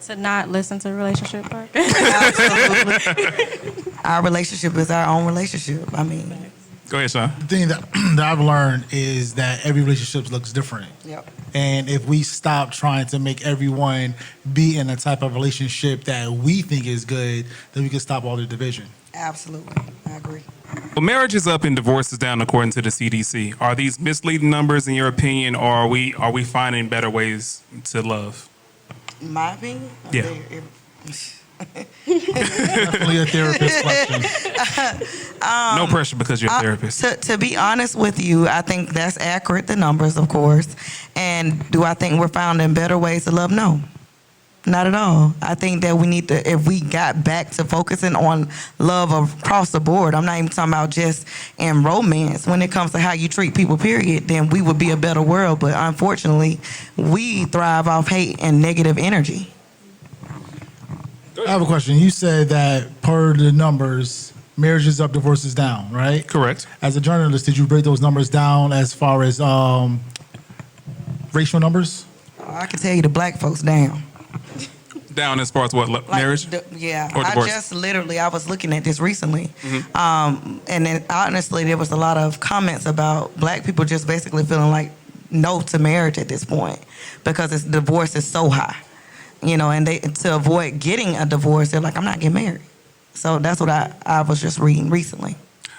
To not listen to relationship podcasts. Absolutely. Our relationship is our own relationship. I mean... Go ahead, Shaun. The thing that I've learned is that every relationship looks different. Yep. And if we stop trying to make everyone be in a type of relationship that we think is good, then we can stop all the division. Absolutely. I agree. Well, marriage is up and divorce is down according to the CDC. Are these misleading numbers in your opinion, or are we finding better ways to love? In my opinion? Yeah. Definitely a therapist question. No pressure because you're a therapist. To be honest with you, I think that's accurate, the numbers, of course. And do I think we're finding better ways to love? No. Not at all. I think that we need to, if we got back to focusing on love across the board, I'm not even talking about just in romance. When it comes to how you treat people, period, then we would be a better world. But unfortunately, we thrive off hate and negative energy. I have a question. You said that per the numbers, marriage is up, divorce is down, right? Correct. As a journalist, did you break those numbers down as far as racial numbers? I can tell you the black folks down. Down as far as what, marriage? Yeah. Or divorce? I was looking at this recently. And then honestly, there was a lot of comments about black people just basically feeling like no to marriage at this point because divorce is so high. You know, and they to avoid getting a divorce, they're like, I'm not getting married. So that's what I was just reading recently.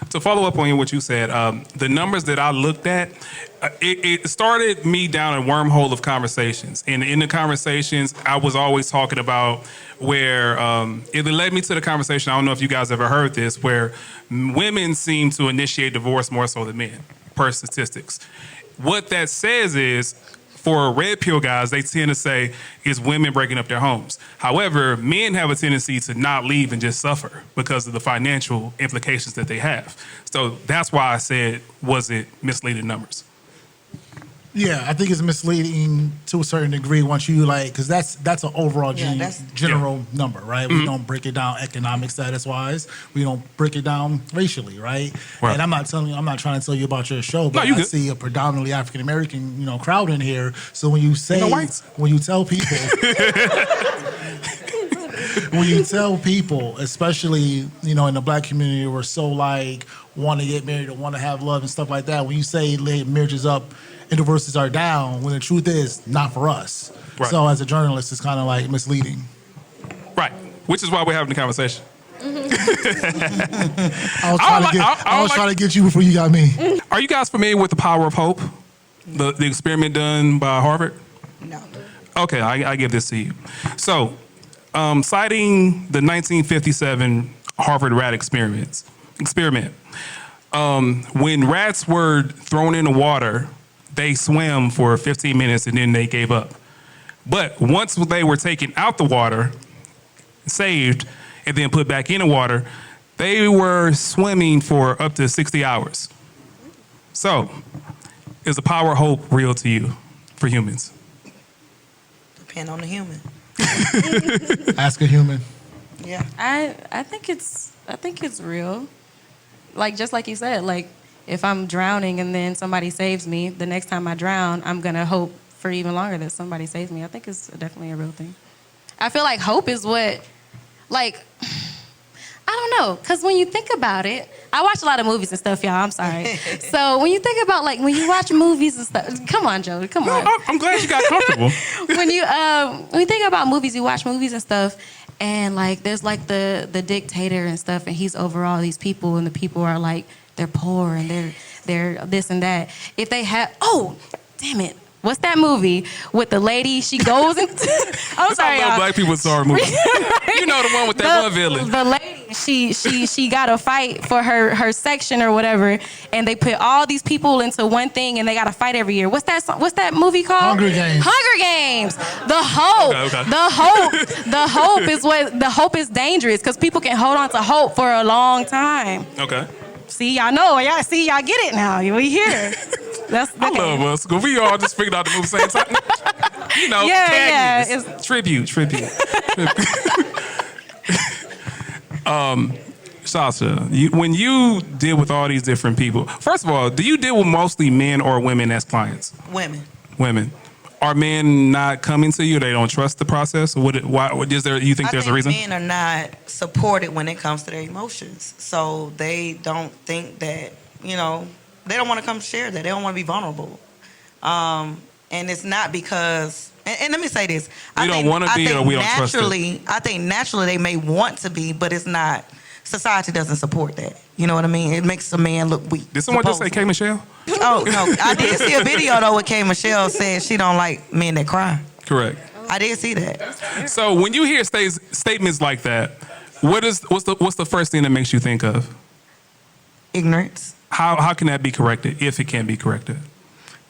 To follow up on what you said, the numbers that I looked at, it started me down a wormhole of conversations. And in the conversations, I was always talking about where it led me to the conversation, I don't know if you guys ever heard this, where women seem to initiate divorce more so than men, per statistics. What that says is, for red pill guys, they tend to say it's women breaking up their homes. However, men have a tendency to not leave and just suffer because of the financial implications that they have. So that's why I said, was it misleading numbers? Yeah, I think it's misleading to a certain degree once you because that's an overall general number, right? We don't break it down economic status wise. We don't break it down racially, right? And I'm not trying to tell you about your show, but I see a predominantly African American, crowd in here. So when you say when you tell people when you tell people, especially, in the black community, we're so want to get married or want to have love and stuff like that. When you say marriage is up and divorces are down, when the truth is not for us. Right. So as a journalist, it's kind of misleading. Right. Which is why we're having the conversation. I was trying to get you before you got me. Are you guys familiar with the power of hope? The experiment done by Harvard? No. Okay, I give this to you. So, citing the 1957 Harvard rat experiment, when rats were thrown in the water, they swam for 15 minutes and then they gave up. But once they were taken out the water, saved, and then put back in the water, they were swimming for up to 60 hours. So, is the power of hope real to you for humans? Depend on the human. Ask a human. Yeah. I think it's real. Just like you said, if I'm drowning and then somebody saves me, the next time I drown, I'm gonna hope for even longer that somebody saves me. I think it's definitely a real thing. I feel like hope is what, I don't know, because when you think about it, I watch a lot of movies and stuff, y'all. I'm sorry. So when you think about, like, when you watch movies and stuff, come on, Joe, come on. I'm glad you got comfortable. When you think about movies, you watch movies and stuff, and like there's like the dictator and stuff, and he's over all these people, and the people are like they're poor and they're this and that. If they have, oh, damn it. What's that movie with the lady? She goes and I'm sorry, I love y'all. black people sorry movies. You know the one with that one villain. The lady, she got to fight for her section or whatever, and they put all these people into one thing, and they got to fight every year. What's that movie called? Hunger Games. Hunger Games. The hope. Okay. The hope is dangerous because people can hold on to hope for a long time. Okay. See, y'all know. Y'all get it now. We here. That's I love us because we all just figured out the movie same time. You know, Yeah. it's tribute. Sasha, when you deal with all these different people, first of all, do you deal with mostly men or women as clients? Women. Women. Are men not coming to you? They don't trust the process? Or you think there's a reason? Men are not supported when it comes to their emotions. So they don't think that, they don't want to come share that. They don't want to be vulnerable. And it's not because, and let me say this. We don't want to be or we don't trust it. I think naturally they may want to be, but it's not. Society doesn't support that. You know what I mean? It makes a man look weak. Did someone just say K. Michelle? Oh, no. I did see a video, though, where K. Michelle said she don't like men that cry. Correct. I did see that. So when you hear statements like that, what's the first thing that makes you think of? Ignorance. How can that be corrected, if it can be corrected?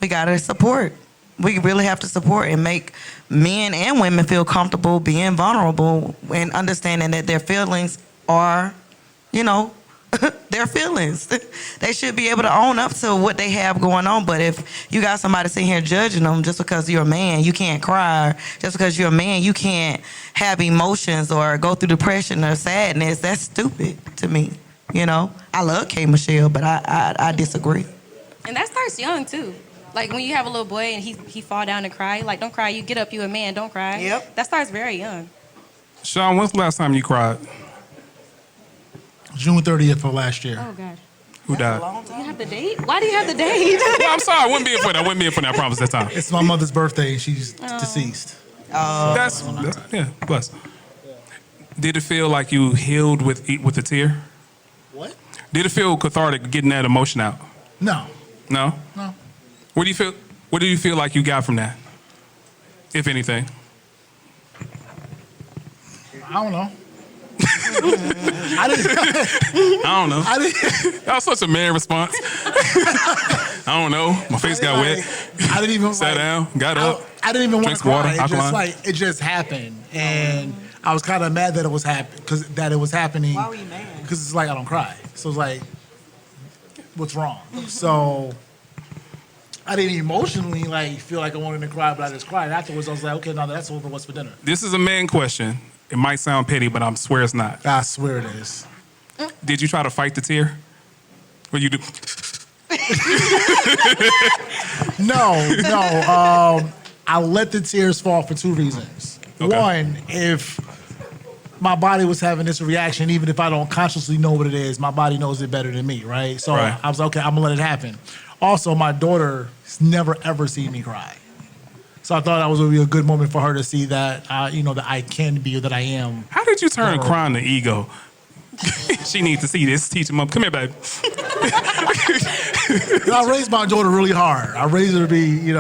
We got to support. We really have to support and make men and women feel comfortable being vulnerable and understanding that their feelings are, their feelings. They should be able to own up to what they have going on. But if you got somebody sitting here judging them just because you're a man, you can't cry. Just because you're a man, you can't have emotions or go through depression or sadness. That's stupid to me. I love K. Michelle, but I disagree. And that starts young too. Like when you have a little boy and he fall down and cry, like don't cry, you get up, you a man, don't cry. Yep. That starts very young. Shaun, when's the last time you cried? June 30th of last year. Oh God. Who died? You have the date? Why do you have the date? Well, I'm sorry, I wouldn't be in for that. I promise that time. It's my mother's birthday and she's deceased. That's bless. Did it feel like you healed with a tear? What? Did it feel cathartic getting that emotion out? No. No? No. What do you feel like you got from that? If anything? I don't know. I don't know. That was such a man response. I don't know. My face got wet. I didn't even sat down, got up. I didn't even want to water, cry. It just happened, and I was kind of mad that it was happening. Why were you mad? Because it's like I don't cry. So it's like, what's wrong? So I didn't emotionally feel like I wanted to cry, but I just cried afterwards. I was like, okay, now that's over. What's for dinner? This is a man question. It might sound petty, but I swear it's not. I swear it is. Did you try to fight the tear? What you do? No. I let the tears fall for two reasons. Okay. One, if my body was having this reaction, even if I don't consciously know what it is, my body knows it better than me, right? So Right. I was like, okay, I'm gonna let it happen. Also, my daughter's never ever seen me cry. So I thought that was going to be a good moment for her to see that, that I can be or that I am. How did you turn crying to ego? She needs to see this. Teach him up. Come here, baby. I raised my daughter really hard. I raised her to be,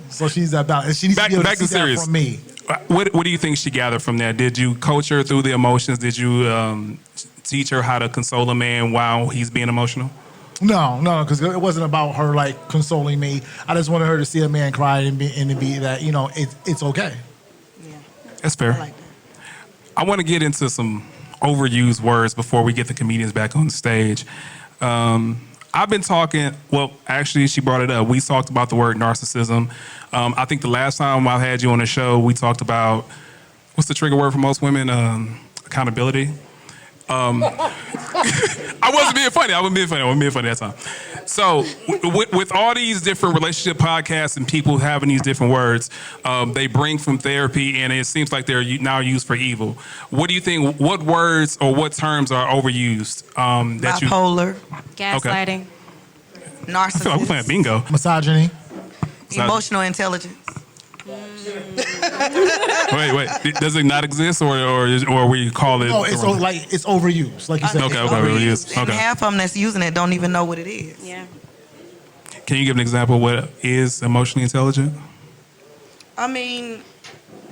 so she's that balance. And she needs to be able to see that from me. What do you think she gathered from that? Did you coach her through the emotions? Did you teach her how to console a man while he's being emotional? No, because it wasn't about her consoling me. I just wanted her to see a man cry and to be that it's okay. Yeah. That's fair. I like that. I want to get into some overused words before we get the comedians back on the stage. I've been talking. Well, actually, she brought it up. We talked about the word narcissism. I think the last time I had you on the show, we talked about what's the trigger word for most women? Accountability. I wasn't being funny. I wasn't being funny that time. So with all these different relationship podcasts and people having these different words, they bring from therapy, and it seems like they're now used for evil. What do you think? What words or what terms are overused? That Bipolar, Gaslighting. I feel like we're playing narcissist, bingo. Misogyny. emotional intelligence. Wait. Does it not exist, or we call it? No, it's it's overused, like you said. Okay, It's overused. overused. And Okay. half of them that's using it don't even know what it is. Yeah. Can you give an example of what is emotionally intelligent? I mean,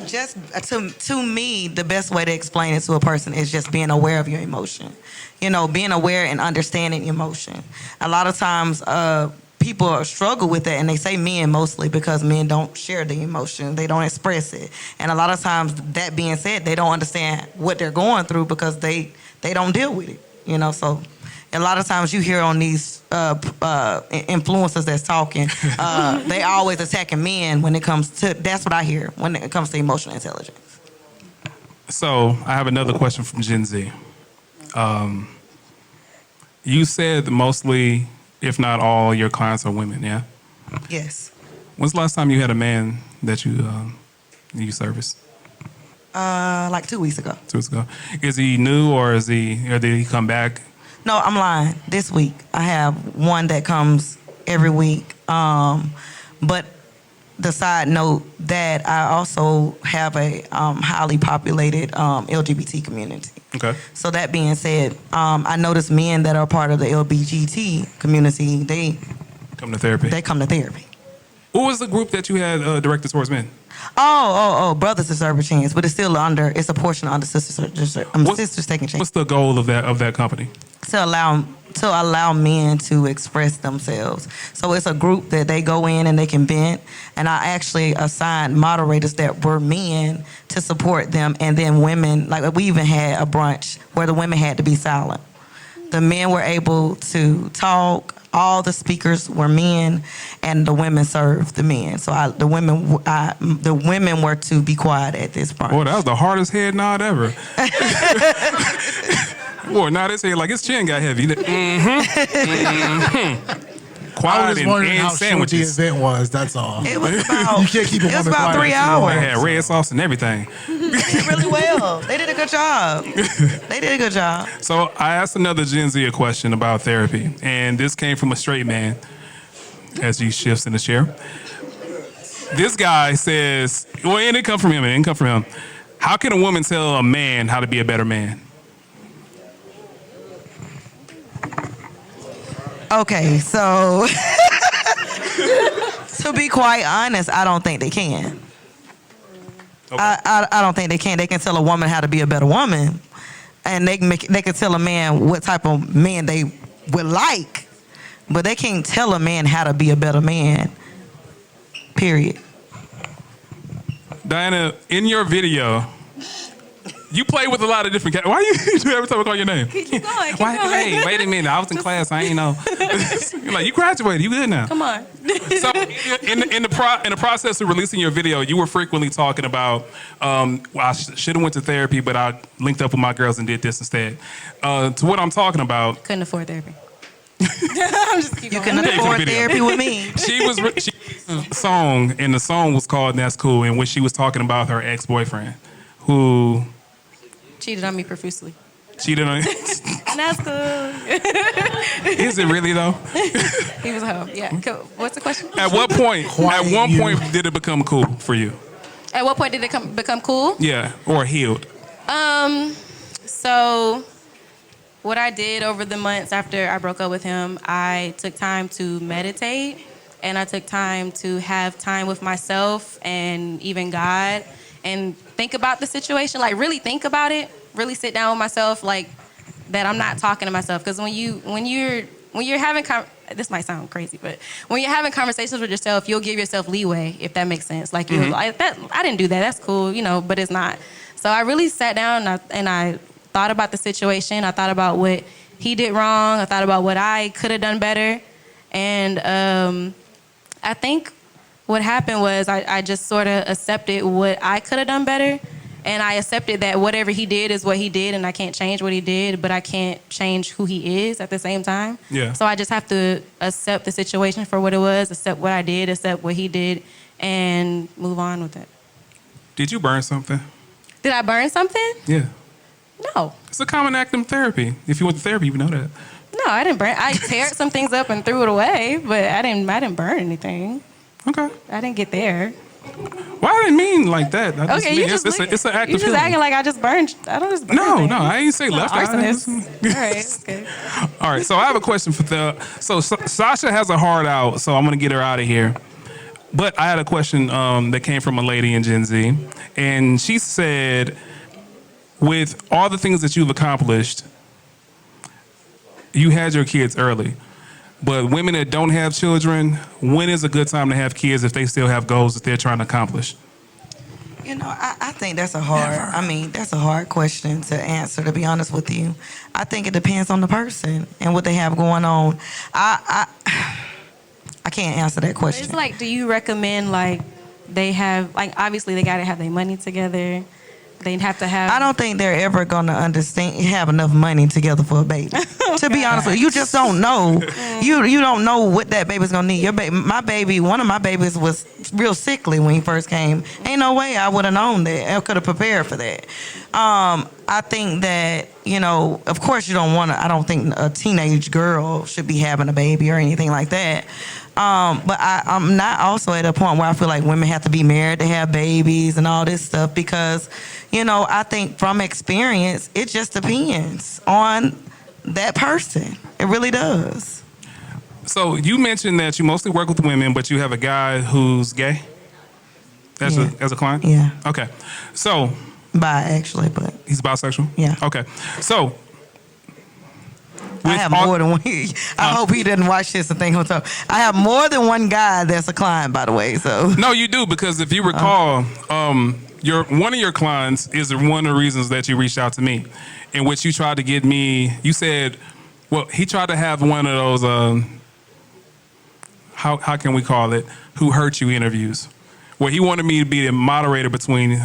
just to me, the best way to explain it to a person is just being aware of your emotion. You know, being aware and understanding emotion. A lot of times, people struggle with that, and they say men mostly because men don't share the emotion, they don't express it, and a lot of times, that being said, they don't understand what they're going through because they don't deal with it. You know, so. A lot of times you hear on these influencers that's talking, they always attacking men when it comes to, that's what I hear when it comes to emotional intelligence. So I have another question from Gen Z. You said that mostly, if not all, your clients are women, yeah? Yes. When's the last time you had a man that you serviced? Like 2 weeks ago. 2 weeks ago. Is he new or did he come back? No, I'm lying. This week I have one that comes every week. But the side note that I also have a highly populated LGBT community. Okay. So that being said, I notice men that are part of the LGBT community, they Come to therapy. come to therapy. What was the group that you had directed towards men? Oh, Brothers Deserve a Chance, but it's a portion under Sisters Taking Chance. What's the goal of that company? To allow men to express themselves. So it's a group that they go in and they can vent, and I actually assigned moderators that were men to support them, and then women, like we even had a brunch where the women had to be silent. The men were able to talk, all the speakers were men, and the women served the men. So the women were to be quiet at this brunch. Boy, that was the hardest head nod ever. Boy, now they say like his chin got heavy. Quiet I was just wondering and how short the sandwiches. event was. That's all. It was about, You can't keep a it was woman about quiet 3 for hours. They had red sauce and everything. They did really well. They did a good job. They did a good job. So I asked another Gen Z a question about therapy, and this came from a straight man as he shifts in the chair. This guy says, well, it didn't come from him. How can a woman tell a man how to be a better man? Okay, so to be quite honest, I don't think they can. Okay. I don't think they can. They can tell a woman how to be a better woman, and they can tell a man what type of man they would like, but they can't tell a man how to be a better man. Period. Diana, in your video, you play with a lot of different cats. Why you do every time I call your name? Keep going. Hey, wait a minute. I was in class. I ain't know. You're like, you graduated. You good now. Come on. So in the process of releasing your video, you were frequently talking about, I should have went to therapy, but I linked up with my girls and did this instead. To what I'm talking about. Couldn't afford therapy. I'm just keep You going. can Okay, for the afford video. therapy with me. She released a song, and the song was called "And That's Cool," in which she was talking about her ex-boyfriend, who Cheated on me profusely. cheated on. And that's cool. Is it really though? He was a hoe. Yeah. Cool. What's the question? At what point? At one point, did it become cool for you? At what point did it become cool? Yeah, or healed? So what I did over the months after I broke up with him, I took time to meditate, and I took time to have time with myself and even God, and think about the situation, like really think about it, really sit down with myself, like that I'm not talking to myself. Because when you're having this might sound crazy, but when you're having conversations with yourself, you'll give yourself leeway, if that makes sense. Like you're like, that I didn't do that, that's cool, but it's not. So I really sat down and I thought about the situation. I thought about what he did wrong. I thought about what I could have done better. And I think what happened was I just sort of accepted what I could have done better. And I accepted that whatever he did is what he did, and I can't change what he did, but I can't change who he is at the same time. Yeah. So I just have to accept the situation for what it was, accept what I did, accept what he did, and move on with it. Did you burn something? Did I burn something? Yeah. No. It's a common act in therapy. If you went to therapy, you would know that. No, I didn't burn. I teared some things up and threw it away, but I didn't burn anything. Okay. I didn't get there. Well, I didn't mean like that. I Okay, mean, you just it's an act you of just feeling. acting like I just burned. I don't just burn No, things. no, I ain't say left eye. Arsonist. All right, okay. All right, so I have a question for Sasha has a heart out, so I'm gonna get her out of here. But I had a question that came from a lady in Gen Z, and she said, with all the things that you've accomplished, you had your kids early. But women that don't have children, when is a good time to have kids if they still have goals that they're trying to accomplish? You know, I think that's a hard question to answer, to be honest with you. I think it depends on the person and what they have going on. I can't answer that question. It's like, do you recommend like they have like obviously they got to have their money together. They'd have to have. I don't think they're ever gonna have enough money together for a baby. To be honest with you, you just don't know. You don't know what that baby's gonna need. One of my babies was real sickly when he first came. Ain't no way I would have known that. I could have prepared for that. I think that, of course you don't want to. I don't think a teenage girl should be having a baby or anything like that. But I'm not also at a point where I feel like women have to be married to have babies and all this stuff because, I think from experience, it just depends on that person. It really does. So you mentioned that you mostly work with women, but you have a guy who's gay as a client? Yeah. Okay. So. Bi, actually, but. He's bisexual? Yeah. Okay. So. I have more than one. I hope he didn't watch this and think on top. I have more than one guy that's a client, by the way. So no, you do, because if you recall, one of your clients is one of the reasons that you reached out to me, in which you tried to get me. You said, well, he tried to have one of those. How can we call it? Who hurt you interviews. Well, he wanted me to be the moderator between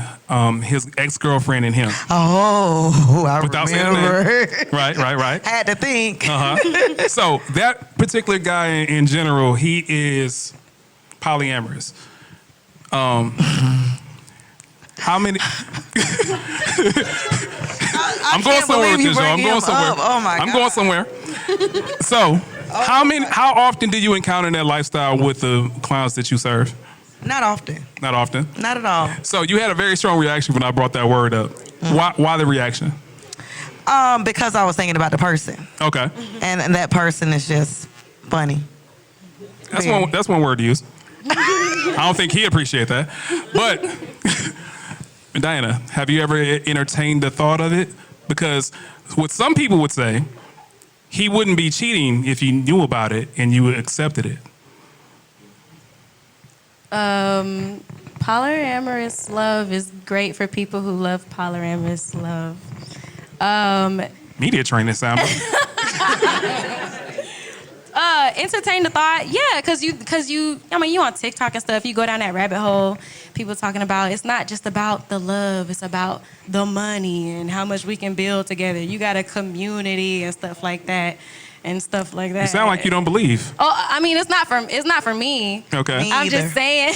his ex-girlfriend and him. Oh, I Without remember. saying that. Right. Had to think. So that particular guy in general, he is polyamorous. How many? I'm going somewhere with this, y'all. I'm going somewhere. Oh my God. I'm going somewhere. So, how often do you encounter that lifestyle with the clients that you serve? Not often. Not often? Not at all. So you had a very strong reaction when I brought that word up. Why the reaction? Because I was thinking about the person. Okay. And that person is just funny. That's one word to use. I don't think he'd appreciate that. But, Diana, have you ever entertained the thought of it? Because what some people would say, he wouldn't be cheating if you knew about it and you accepted it. Polyamorous love is great for people who love polyamorous love. Media training sound. Entertain the thought, yeah, cause you on TikTok and stuff, you go down that rabbit hole, people talking about it's not just about the love, it's about the money and how much we can build together. You got a community and stuff like that. You sound like you don't believe. Oh, I mean, it's not for me. Okay. Me I'm either. just saying.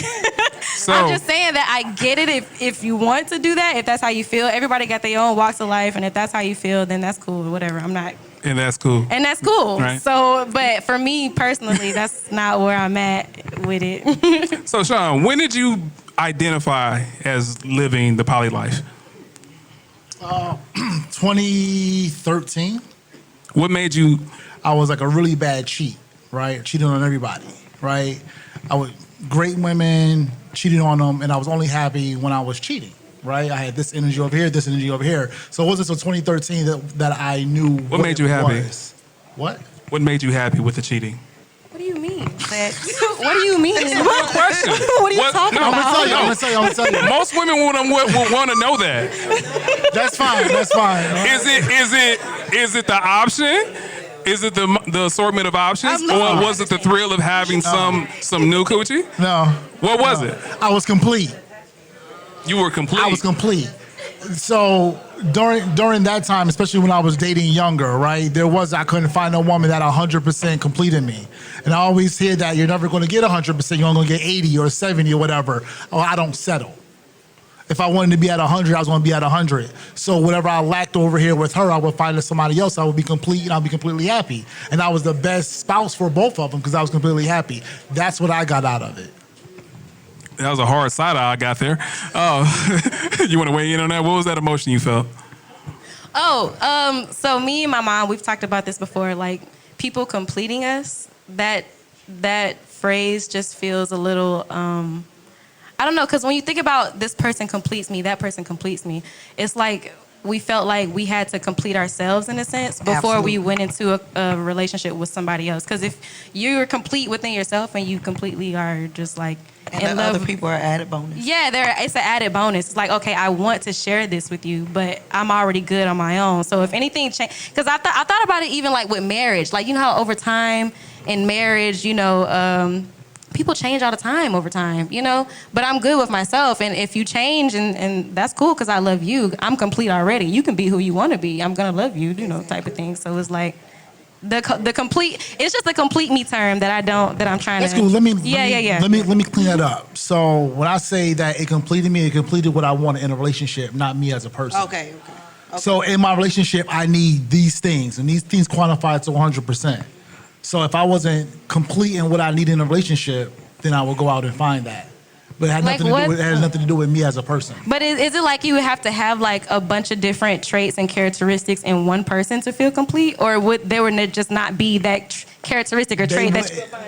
I'm just saying that I get it if you want to do that, if that's how you feel. Everybody got their own walks of life, and if that's how you feel, then that's cool. Whatever. I'm not. And that's cool. Right. So, but for me personally, that's not where I'm at with it. So, Shaun, when did you identify as living the poly life? 2013. What made you? I was like a really bad cheat, right? Cheating on everybody, right? I would great women, cheating on them, and I was only happy when I was cheating, right? I had this energy over here, this energy over here. So it wasn't until 2013 that I knew what made you happy. What? What made you happy with the cheating? What do you mean? What do you mean? It's a real question. What are you talking about? I'm gonna tell you. Most women would want to know that. That's fine. Is it the option? Is it the assortment of options, or was it the thrill of having some new coochie? No. What was it? I was complete. You were complete. I was complete. So during that time, especially when I was dating younger, right, I couldn't find no woman that 100% completed me. And I always hear that you're never going to get 100%, you're only going to get 80 or 70 or whatever. Oh, I don't settle. If I wanted to be at 100, I was going to be at 100. So whatever I lacked over here with her, I would find somebody else. I would be complete, and I'll be completely happy. And I was the best spouse for both of them because I was completely happy. That's what I got out of it. That was a hard side eye I got there. You want to weigh in on that? What was that emotion you felt? So me and my mom, we've talked about this before. Like people completing us, that phrase just feels a little. I don't know, because when you think about this person completes me, that person completes me, it's like we felt like we had to complete ourselves in a sense before we went into a relationship with somebody else. Because if you're complete within yourself and you completely are just like in love, other people are added bonus. Yeah, it's an added bonus. It's like, okay, I want to share this with you, but I'm already good on my own. So if anything changes, because I thought about it even like with marriage. Like, you know how over time in marriage, people change all the time over time, but I'm good with myself. And if you change, and that's cool because I love you, I'm complete already. You can be who you want to be. I'm going to love you, type of thing. So it's like the complete, it's just a complete me term that I'm trying That's to. cool. Let me clean that up. So when I say that it completed me, it completed what I wanted in a relationship, not me as a person. Okay. So in my relationship, I need these things, and these things quantify to 100%. So if I wasn't complete in what I need in a relationship, then I would go out and find that. But it had nothing to do with me as a person. But is it like you would have to have like a bunch of different traits and characteristics in one person to feel complete, or would there just not be that characteristic or trait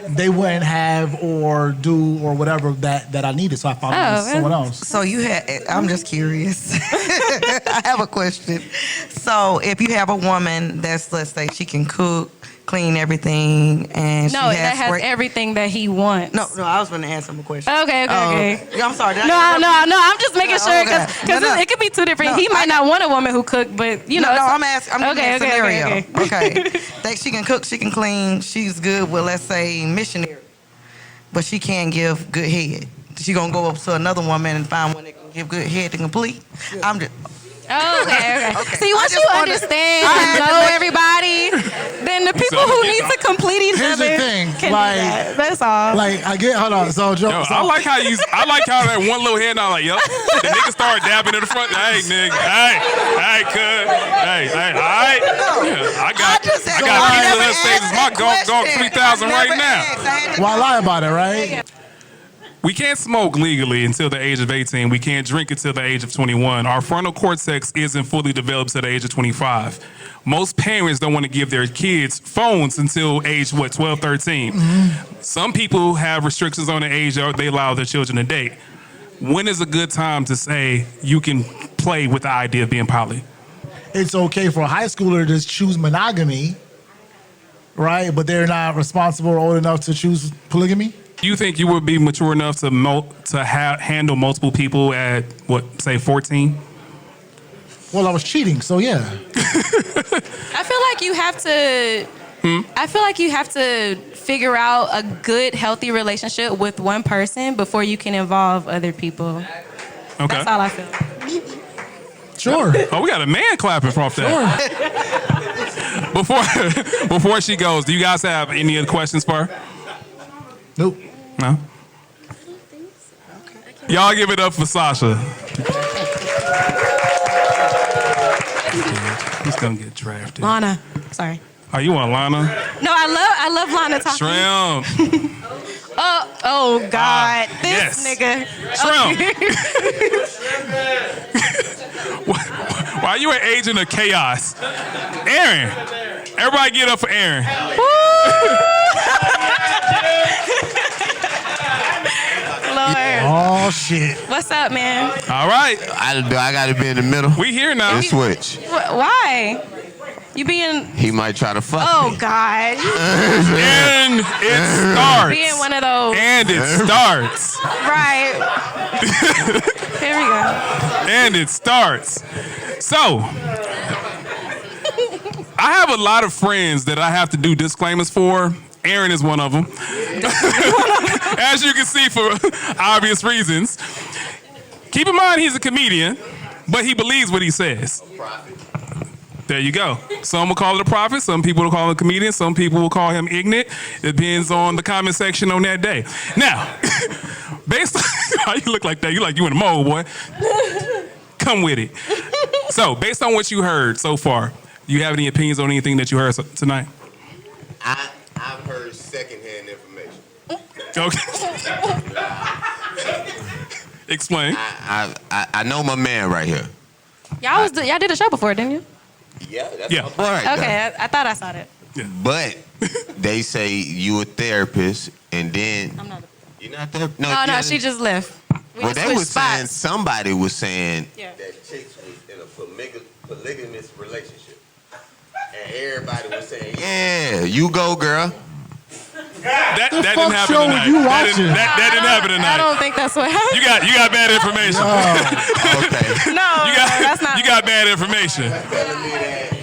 they wouldn't have or do or whatever that I needed? So I found someone else. So I'm just curious. I have a question. So if you have a woman that's, let's say, she can cook, clean everything, and that has everything that he wants. No, I was going to answer him a question. Okay. I'm sorry. No, I'm just making sure because it could be two different. He might not want a woman who cook, but I'm asking. I'm giving a scenario. Okay. That she can cook, she can clean, she's good with, let's say, missionary, but she can't give good head. She gonna go up to another woman and find one that can give good head to complete. I'm just. Okay. See, once you understand and know everybody, then the people who need to complete each Here's other the thing, can do that. That's all. Like hold on. So I like how that one little head. I'm like, yo, the nigga started dabbing in the front. Hey, nigga. Hey, cuz. Hey, all right. Yeah, I got pieces of that stages. My golf 3,000 right now. Why lie about it, right? We can't smoke legally until the age of 18. We can't drink until the age of 21. Our frontal cortex isn't fully developed at the age of 25. Most parents don't want to give their kids phones until age, 12, 13. Mm-hmm. Some people have restrictions on the age they allow their children to date. When is a good time to say you can play with the idea of being poly? It's okay for a high schooler to choose monogamy, right? But they're not responsible or old enough to choose polygamy? Do you think you would be mature enough to handle multiple people at, say 14? Well, I was cheating, so yeah. I feel like you have to. I feel like you have to figure out a good, healthy relationship with one person before you can involve other people. Okay. That's all I feel. Sure. Oh, we got a man clapping from that. Sure. Before she goes, do you guys have any other questions for her? Nope. No? Y'all give it up for Sasha. He's gonna get drafted. Lona. Sorry. Oh, you want Lana? No, I love Lona talking. Shrimp. Oh God. This yes. nigga. Shrimp. Why are you an agent of chaos? Aaron. Everybody get up for Aaron. Lord. Oh, shit. What's up, man? All right. I got to be in the middle. We here now. And switch. Why? You being... He might try to fuck me. Oh, God. And it starts. Being one of those. And it starts. Right. Here we go. And it starts. So, I have a lot of friends that I have to do disclaimers for. Aaron is one of them. As you can see, for obvious reasons. Keep in mind, he's a comedian. But he believes what he says. There you go. Some will call it a prophet. Some people will call him a comedian. Some people will call him ignorant. It depends on the comment section on that day. Now, based on how you look like that, you like you in a mode, boy. Come with it. So, based on what you heard so far, do you have any opinions on anything that you heard tonight? I've heard secondhand information. Okay. Explain. I know my man right here. Y'all did a show before, didn't you? Yeah, that's Yeah. my boy right there. Okay, I thought I saw that. But they say you a therapist, and then I'm not. you're not therapist. Oh no, she just left. We Well, just they switched was saying spots. somebody was saying Yeah. that chicks was in a polygamous relationship, and everybody was saying, "Yeah, you go, girl." That didn't fuck happen show tonight. you That watching? didn't happen tonight. I don't think that's what happened. You got bad information. Okay. No, that's not. You got bad information. Telling me that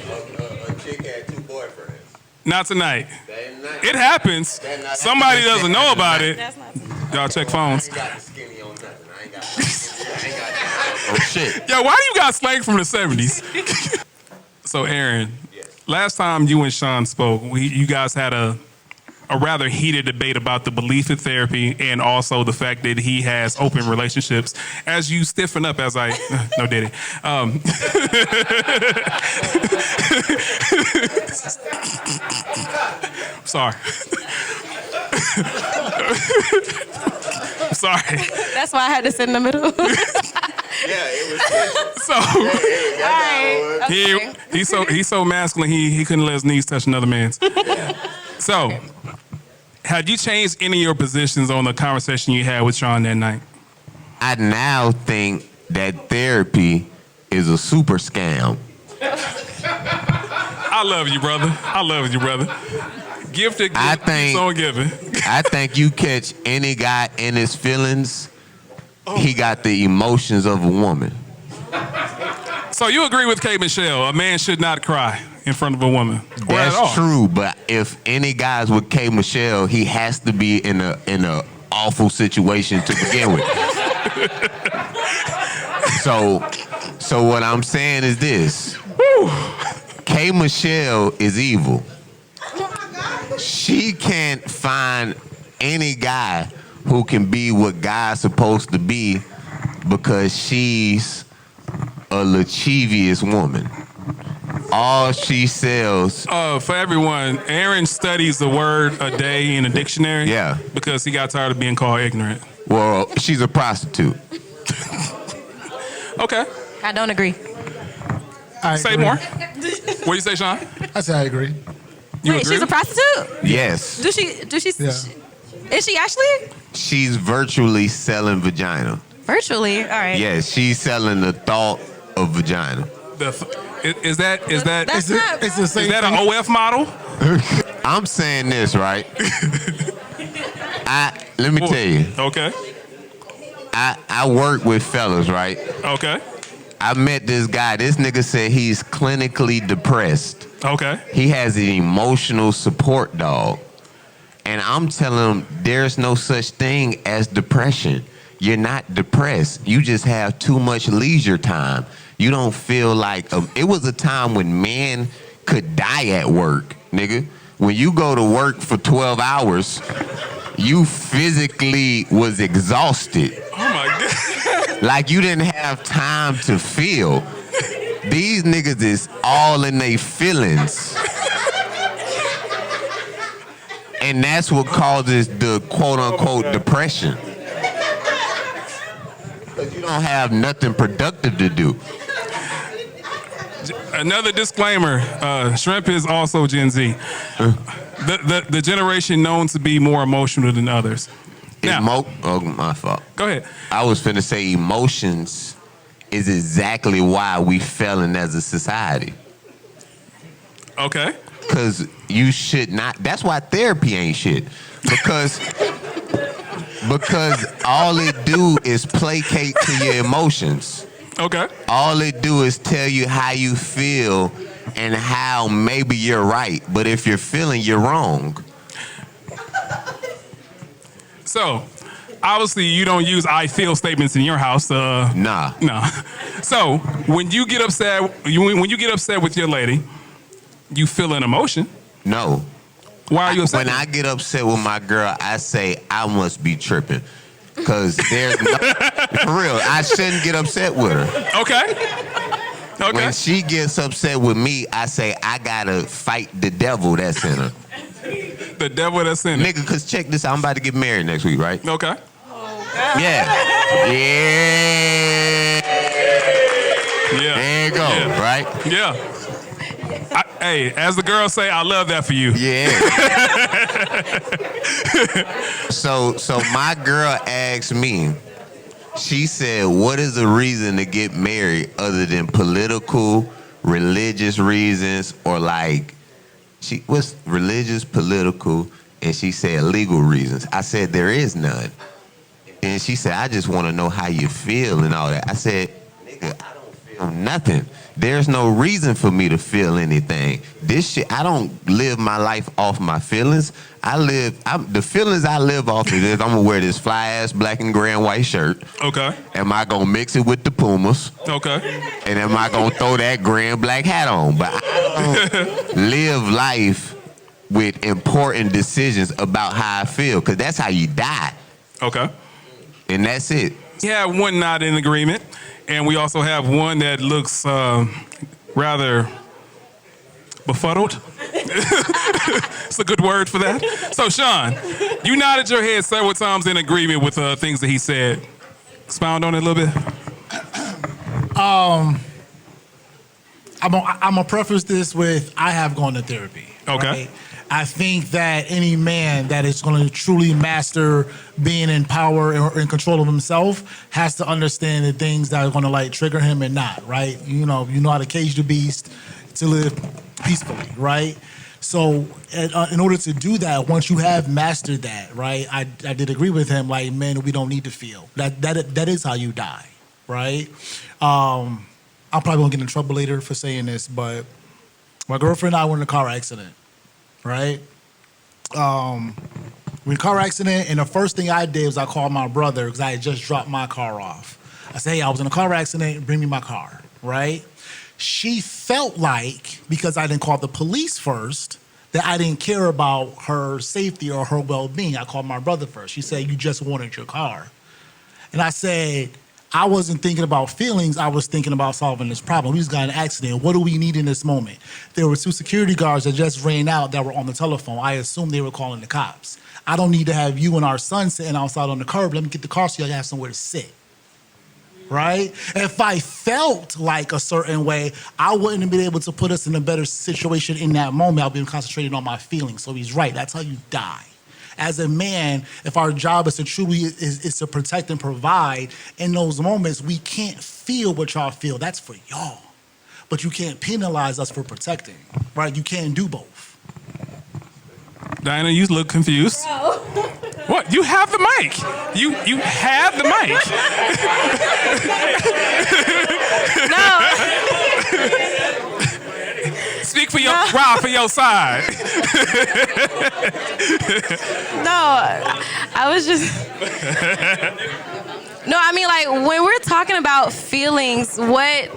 a chick had 2 boyfriends. Not tonight. That ain't not- It happens. that not- Somebody that doesn't not know about tonight. it. That's not. Y'all check phones. I ain't got the skinny on nothing. I ain't got. Oh shit. Yo, why do you got slang from the 70s? So, Aaron, last time you and Shaun spoke, you guys had a rather heated debate about the belief in therapy and also the fact that he has open relationships. As you stiffen up, as I no did it. Sorry. Sorry. That's why I had to sit in the middle. Yeah, it was. So Alright. Okay. he's so masculine he couldn't let his knees touch another man's. So, had you changed any of your positions on the conversation you had with Shaun that night? I now think that therapy is a super scam. I love you, brother. I love you, brother. Gifted, I think- keeps on giving. I think you catch any guy in his feelings, he got the emotions of a woman. So you agree with K. Michelle? A man should not cry in front of a woman. Or at all. That's true, but if any guys with K. Michelle, he has to be in a awful situation to begin with. So what I'm saying is this: K. Michelle is evil. She can't find any guy who can be what guy's supposed to be because she's a lascivious woman. All she sells. For everyone, Aaron studies a word a day in a dictionary. Yeah. Because he got tired of being called ignorant. Well, she's a prostitute. Okay. I don't agree. I Say agree. more. What do you say, Shaun? I say I agree. You Wait, agree? she's a prostitute? Yes. Do she? Yeah. Is she actually? She's virtually selling vagina. Virtually. All right. Yes, she's selling the thought of vagina. Is that That's not. It's the same is that thing. an OF model? I'm saying this, right? Let me tell you, Okay. I work with fellas, right? Okay. I met this guy. This nigga said he's clinically depressed. Okay. He has an emotional support dog. And I'm telling him there's no such thing as depression. You're not depressed. You just have too much leisure time. You don't feel like it was a time when men could die at work, nigga. When you go to work for 12 hours, you physically was exhausted. Oh my God. Like you didn't have time to feel. These niggas is all in their feelings. And that's what causes the quote unquote depression. Because you don't have nothing productive to do. Another disclaimer: Shrimp is also Gen Z, the generation known to be more emotional than others. Now, Oh, my fault. go ahead. I was finna say emotions is exactly why we failing as a society. Okay. Because you should not. That's why therapy ain't shit. Because all it do is placate to your emotions. Okay. All it do is tell you how you feel and how maybe you're right. But if you're feeling, you're wrong. So, obviously you don't use "I feel" statements in your house. Nah. No. So when you get upset, when you get upset with your lady, you feel an emotion. No. Why are you upset? When I get upset with my girl, I say I must be tripping. Cause there's no, for real, I shouldn't get upset with her. Okay. When she gets upset with me, I say I gotta fight the devil that's in her. The devil that's in it. Nigga, cause check this out, I'm about to get married next week, right? Okay. Yeah. Yeah. Yeah. There you go, Yeah. right? Yeah. Hey, as the girls say, I love that for you. Yeah. So my girl asked me, she said, what is the reason to get married other than political, religious reasons, or like, what's religious, political, and she said legal reasons. I said, there is none. And she said, I just want to know how you feel and all that. I said, nigga, I don't feel nothing. There's no reason for me to feel anything. This shit, I don't live my life off my feelings. The feelings I live off of is I'm gonna wear this fly ass black and gray and white shirt. Okay. Am I gonna mix it with the Pumas? Okay. And am I gonna throw that gray and black hat on? But I don't live life with important decisions about how I feel, because that's how you die. Okay. And that's it. We have one not in agreement, and we also have one that looks rather befuddled. It's a good word for that. So, Shaun, you nodded your head several times in agreement with things that he said. Expound on it a little bit. I'm gonna preface this with I have gone to therapy. Okay. Right? I think that any man that is going to truly master being in power or in control of himself has to understand the things that are going to like trigger him and not, right? You know how to cage the beast to live peacefully, right? So in order to do that, once you have mastered that, right? I did agree with him, like, men, we don't need to feel. That is how you die, right? I'm probably going to get in trouble later for saying this, but my girlfriend and I were in a car accident. Right? We in a car accident, and the first thing I did was I called my brother because I had just dropped my car off. I said, hey, I was in a car accident, bring me my car, right? She felt like, because I didn't call the police first, that I didn't care about her safety or her well-being. I called my brother first. She said, you just wanted your car. And I said, I wasn't thinking about feelings. I was thinking about solving this problem. We just got in an accident. What do we need in this moment? There were 2 security guards that just ran out that were on the telephone. I assumed they were calling the cops. I don't need to have you and our son sitting outside on the curb. Let me get the car so you have somewhere to sit. Right? If I felt like a certain way, I wouldn't have been able to put us in a better situation in that moment. I'll be concentrating on my feelings. So he's right. That's how you die. As a man, if our job is to truly is to protect and provide, in those moments, we can't feel what y'all feel. That's for y'all. But you can't penalize us for protecting, right? You can't do both. Diana, you look confused. No. What? You have the mic. You have the mic. No. Speak for your Rob, for your side. No, I was just. No, I mean, like, when we're talking about feelings, what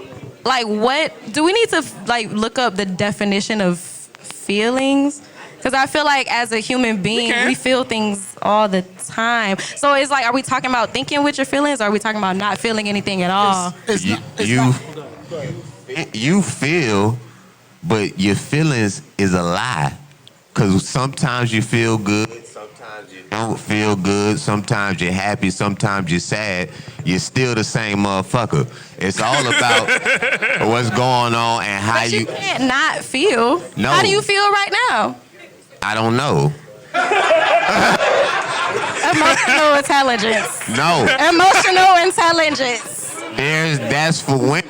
do we need to like look up the definition of feelings? Because I feel like as a human being, we feel things all the time. So it's like, are we talking about thinking with your feelings, or are we talking about not feeling anything at all? You feel, but your feelings is a lie. Because sometimes you feel good, sometimes you don't feel good, sometimes you're happy, sometimes you're sad. You're still the same motherfucker. It's all about what's going on and how But you can't not feel. No. How do you feel right now? I don't know. Emotional intelligence. No. Emotional intelligence. That's for women.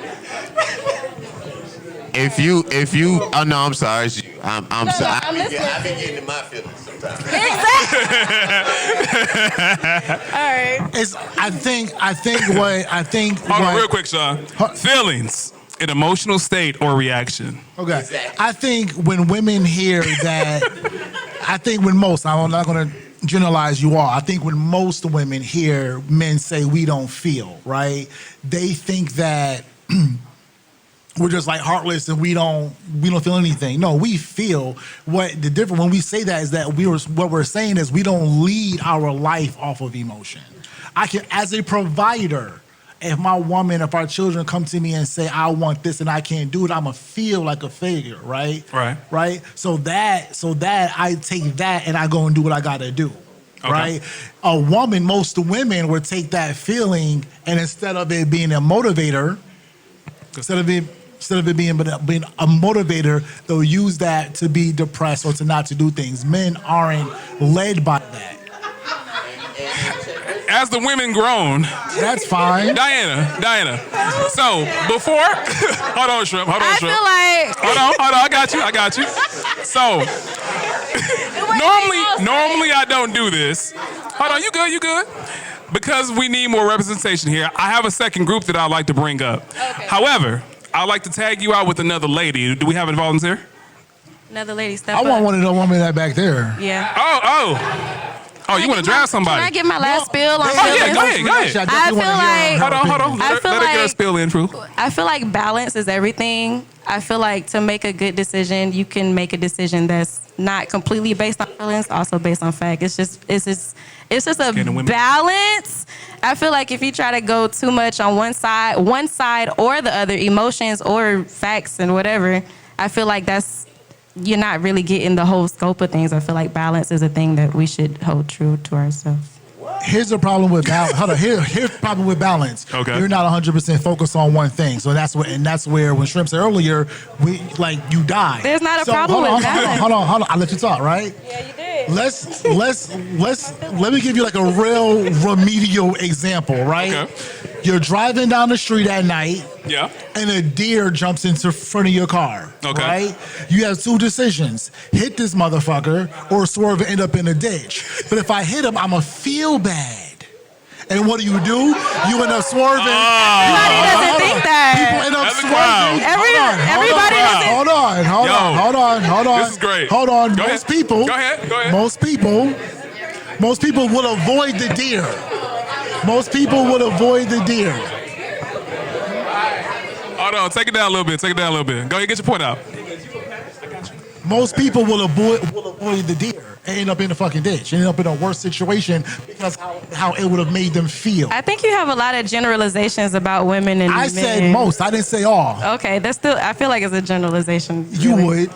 If you, oh no, I'm sorry. I'm sorry. I'm listening. I be getting in my feelings sometimes. Exactly. All right. Hold on, real quick, Shaun. Feelings, an emotional state or reaction. Okay. Exactly. I think when women hear that, I'm not going to generalize you all. I think when most women hear men say we don't feel, right? They think that we're just like heartless and we don't feel anything. No, we feel. What the difference when we say that is that what we're saying is we don't lead our life off of emotion. I can, as a provider, if our children come to me and say, I want this and I can't do it, I'm gonna feel like a failure, right? Right? So that I take that and I go and do what I gotta do. Okay. Right? Most women would take that feeling and instead of it being a motivator, instead of it being a motivator, they'll use that to be depressed or to not to do things. Men aren't led by that. As the women grown. That's fine. Diana. So, before... hold on, Shrimp. I feel like... Hold on. I got you. So, normally I don't do this. Hold on, you good. Because we need more representation here, I have a second group that I'd like to bring up. Okay. However, I'd like to tag you out with another lady. Do we have a volunteer? Another lady, step up. I want one of the women that back there. Yeah. Oh, you want to drive somebody? Can I get my last spill on yeah, go ahead. I feel like... Hold on. Let her get her spill in, Proof. I feel like balance is everything. I feel like to make a good decision, you can make a decision that's not completely based on feelings, also based on fact. It's just a balance. I feel like if you try to go too much on one side or the other, emotions or facts and whatever, I feel like you're not really getting the whole scope of things. I feel like balance is a thing that we should hold true to ourselves. Here's the problem with balance. Hold on. Here's the problem with balance. Okay. You're not 100% focused on one thing. So that's where when Shrimp said earlier, you die. There's not a problem with balance. Hold on. I'll let you talk, right? Yeah, you did. Let me give you like a real remedial example, right? Okay. You're driving down the street at night. Yeah. And a deer jumps into front of your car. Okay. Right? You have two decisions. Hit this motherfucker or swerve and end up in a ditch. But if I hit him, I'ma feel bad. And what do? You end up swerving. Everybody doesn't think that. People end up swerving. Everybody doesn't. Hold on. This is great. Hold on. Go ahead. Most people will avoid the deer. Most people would avoid the deer. Hold on, take it down a little bit. Go ahead, get your point out. Most people will avoid the deer and end up in a fucking ditch, end up in a worse situation because how it would have made them feel. I think you have a lot of generalizations about women and men. I said most. I didn't say all. Okay, I feel like it's a generalization. You would.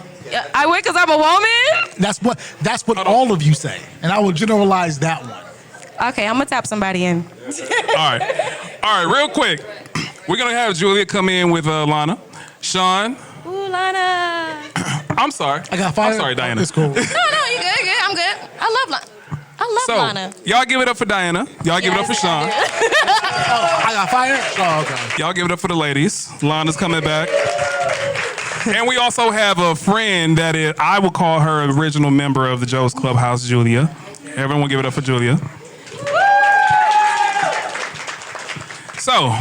I would because I'm a woman? That's what all of you say, and I will generalize that one. Okay, I'm gonna tap somebody in. All right, real quick. We're gonna have Julia come in with Lona. Shaun. Ooh, Lona. I'm sorry. I got fired. I'm sorry, Diana. It's cool. No, you good. I'm good. I love Lona. Y'all give it up for Diana. Y'all give it up for Shaun. I got fired? Oh, okay. Y'all give it up for the ladies. Lona's coming back. And we also have a friend that I would call her original member of the Joe's Clubhouse, Julia. Everyone give it up for Julia. So,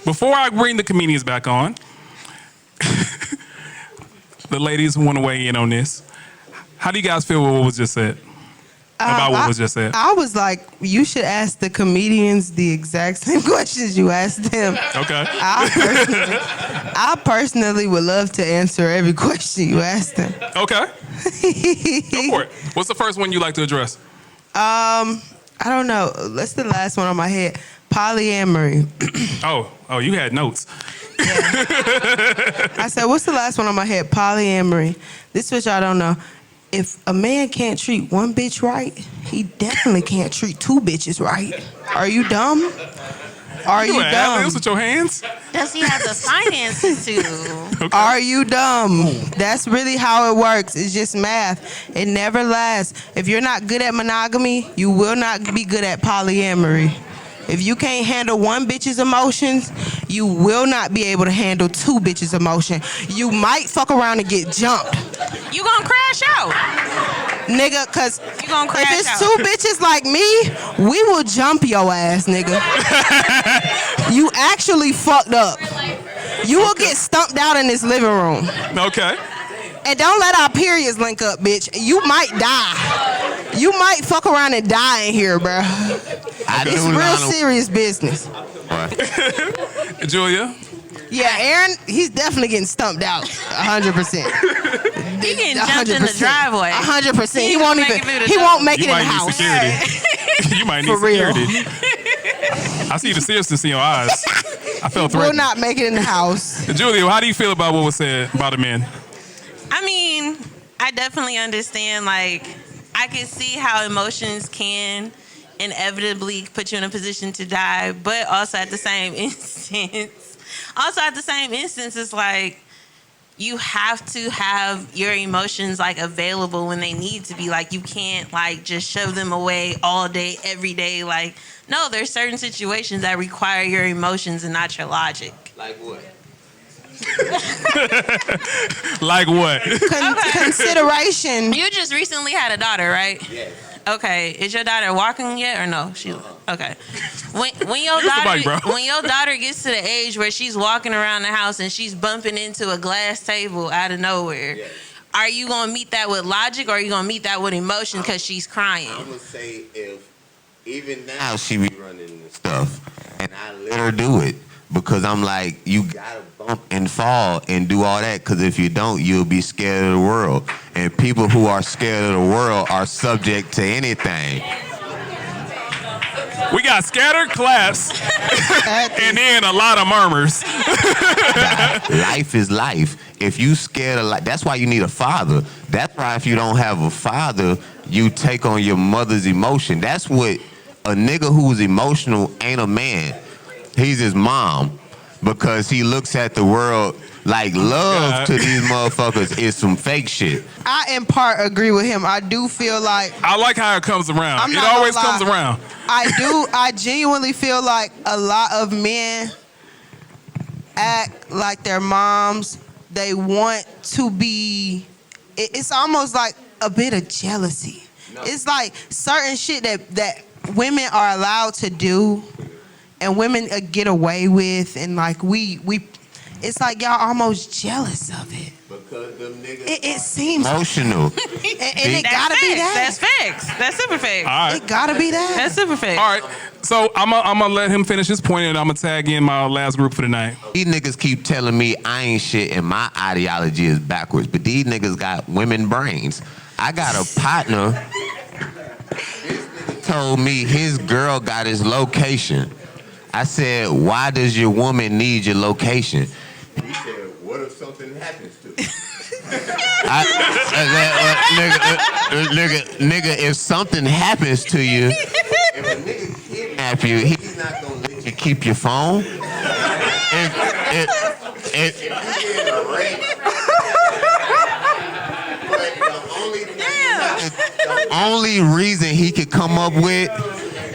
before I bring the comedians back on, the ladies want to weigh in on this. How do you guys feel with what was just said? About what was just said? I was like, you should ask the comedians the exact same questions you asked them. Okay. I personally would love to answer every question you asked them. Okay. Go for it. What's the first one you like to address? I don't know. That's the last one on my head. Polyamory. Oh, you had notes. Yeah. I said, what's the last one on my head? Polyamory. This is what y'all don't know. If a man can't treat one bitch right, he definitely can't treat two bitches right. Are you dumb? Are you dumb? This with your hands? Does he have the finances to? Okay. Are you dumb? That's really how it works. It's just math. It never lasts. If you're not good at monogamy, you will not be good at polyamory. If you can't handle one bitch's emotions, you will not be able to handle two bitches' emotion. You might fuck around and get jumped. You gonna crash out. Nigga, cause you gonna crash if it's out. two bitches like me, we will jump your ass, nigga. You actually fucked up. You will get stumped out in this living room. Okay. And don't let our periods link up, bitch. You might die. You might fuck around and die in here, bro. It's real serious business. Julia? Yeah, Aaron, he's definitely getting stumped out. 100%. He getting jumped in the driveway. 100%. He won't make it in the house. Security. You might need For real. security. I see the seriousness in your eyes. I felt Will threatened. not make it in the house. Julia, how do you feel about what was said about the men? I mean, I definitely understand. Like, I can see how emotions can inevitably put you in a position to die, but also at the same instance, it's like you have to have your emotions like available when they need to be. Like, you can't like just shove them away all day, every day. Like, no, there's certain situations that require your emotions and not your logic. Like what? Like what? Consideration. You just recently had a daughter, right? Yes. Okay. Is your daughter walking yet or no? She okay. When your Use the daughter mic, bro. when your daughter gets to the age where she's walking around the house and she's bumping into a glass table out of nowhere, are you gonna meet that with logic or are you gonna meet that with emotion because she's crying? I'm gonna say if even now she be running and stuff, and I let her do it because I'm like, you gotta bump and fall and do all that because if you don't, you'll be scared of the world. And people who are scared of the world are subject to anything. We got scattered claps and then a lot of murmurs. Life is life. If you scared of life, that's why you need a father. That's why if you don't have a father, you take on your mother's emotion. That's what a nigga who's emotional ain't a man. He's his mom because he looks at the world like love to these motherfuckers is some fake shit. I in part agree with him. I do feel like I like how it comes around. I'm It not always gonna lie. comes around. I genuinely feel like a lot of men act like their moms. They want to be. It's almost like a bit of jealousy. No. It's like certain shit that women are allowed to do, and women get away with, and like we. It's like y'all almost jealous of it. Because them niggas it seems emotional. and it gotta be that. That's facts. That's super facts. All right. It gotta be that. That's super facts. All right. So I'm gonna let him finish his point and I'm gonna tag in my last group for the night. These niggas keep telling me I ain't shit and my ideology is backwards, but these niggas got women brains. I got a partner. This nigga told me his girl got his location. I said, why does your woman need your location? He said, what if something happens to you? Nigga, if something happens to you, if a nigga kidnap you, he's not gonna let you keep your phone. If you get a rape, but the only reason he could come up with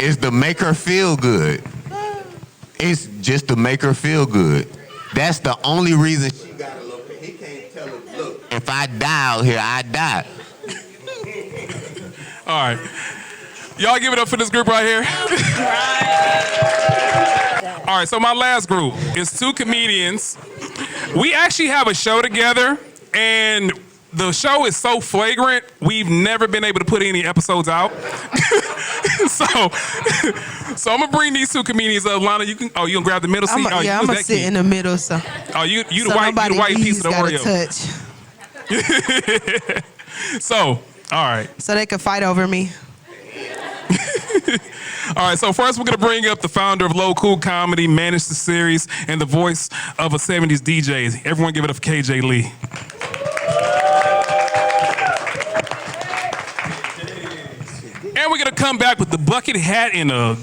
is to make her feel good. It's just to make her feel good. That's the only reason she got a look. He can't tell her, look, if I die out here, I die. All right. Y'all give it up for this group right here. All right, so my last group is two comedians. We actually have a show together, and the show is so flagrant, we've never been able to put any episodes out. So I'm gonna bring these two comedians up. Lana, you can grab the middle seat. I'm gonna sit in the middle, so. Oh, you the white piece of the Oreo. Touch. So, all right. So they could fight over me. All right, so first we're going to bring up the founder of Low Cool Comedy, managed the series, and the voice of a 70s DJ. Everyone give it up for KJ Lee. And we're going to come back with the bucket hat and a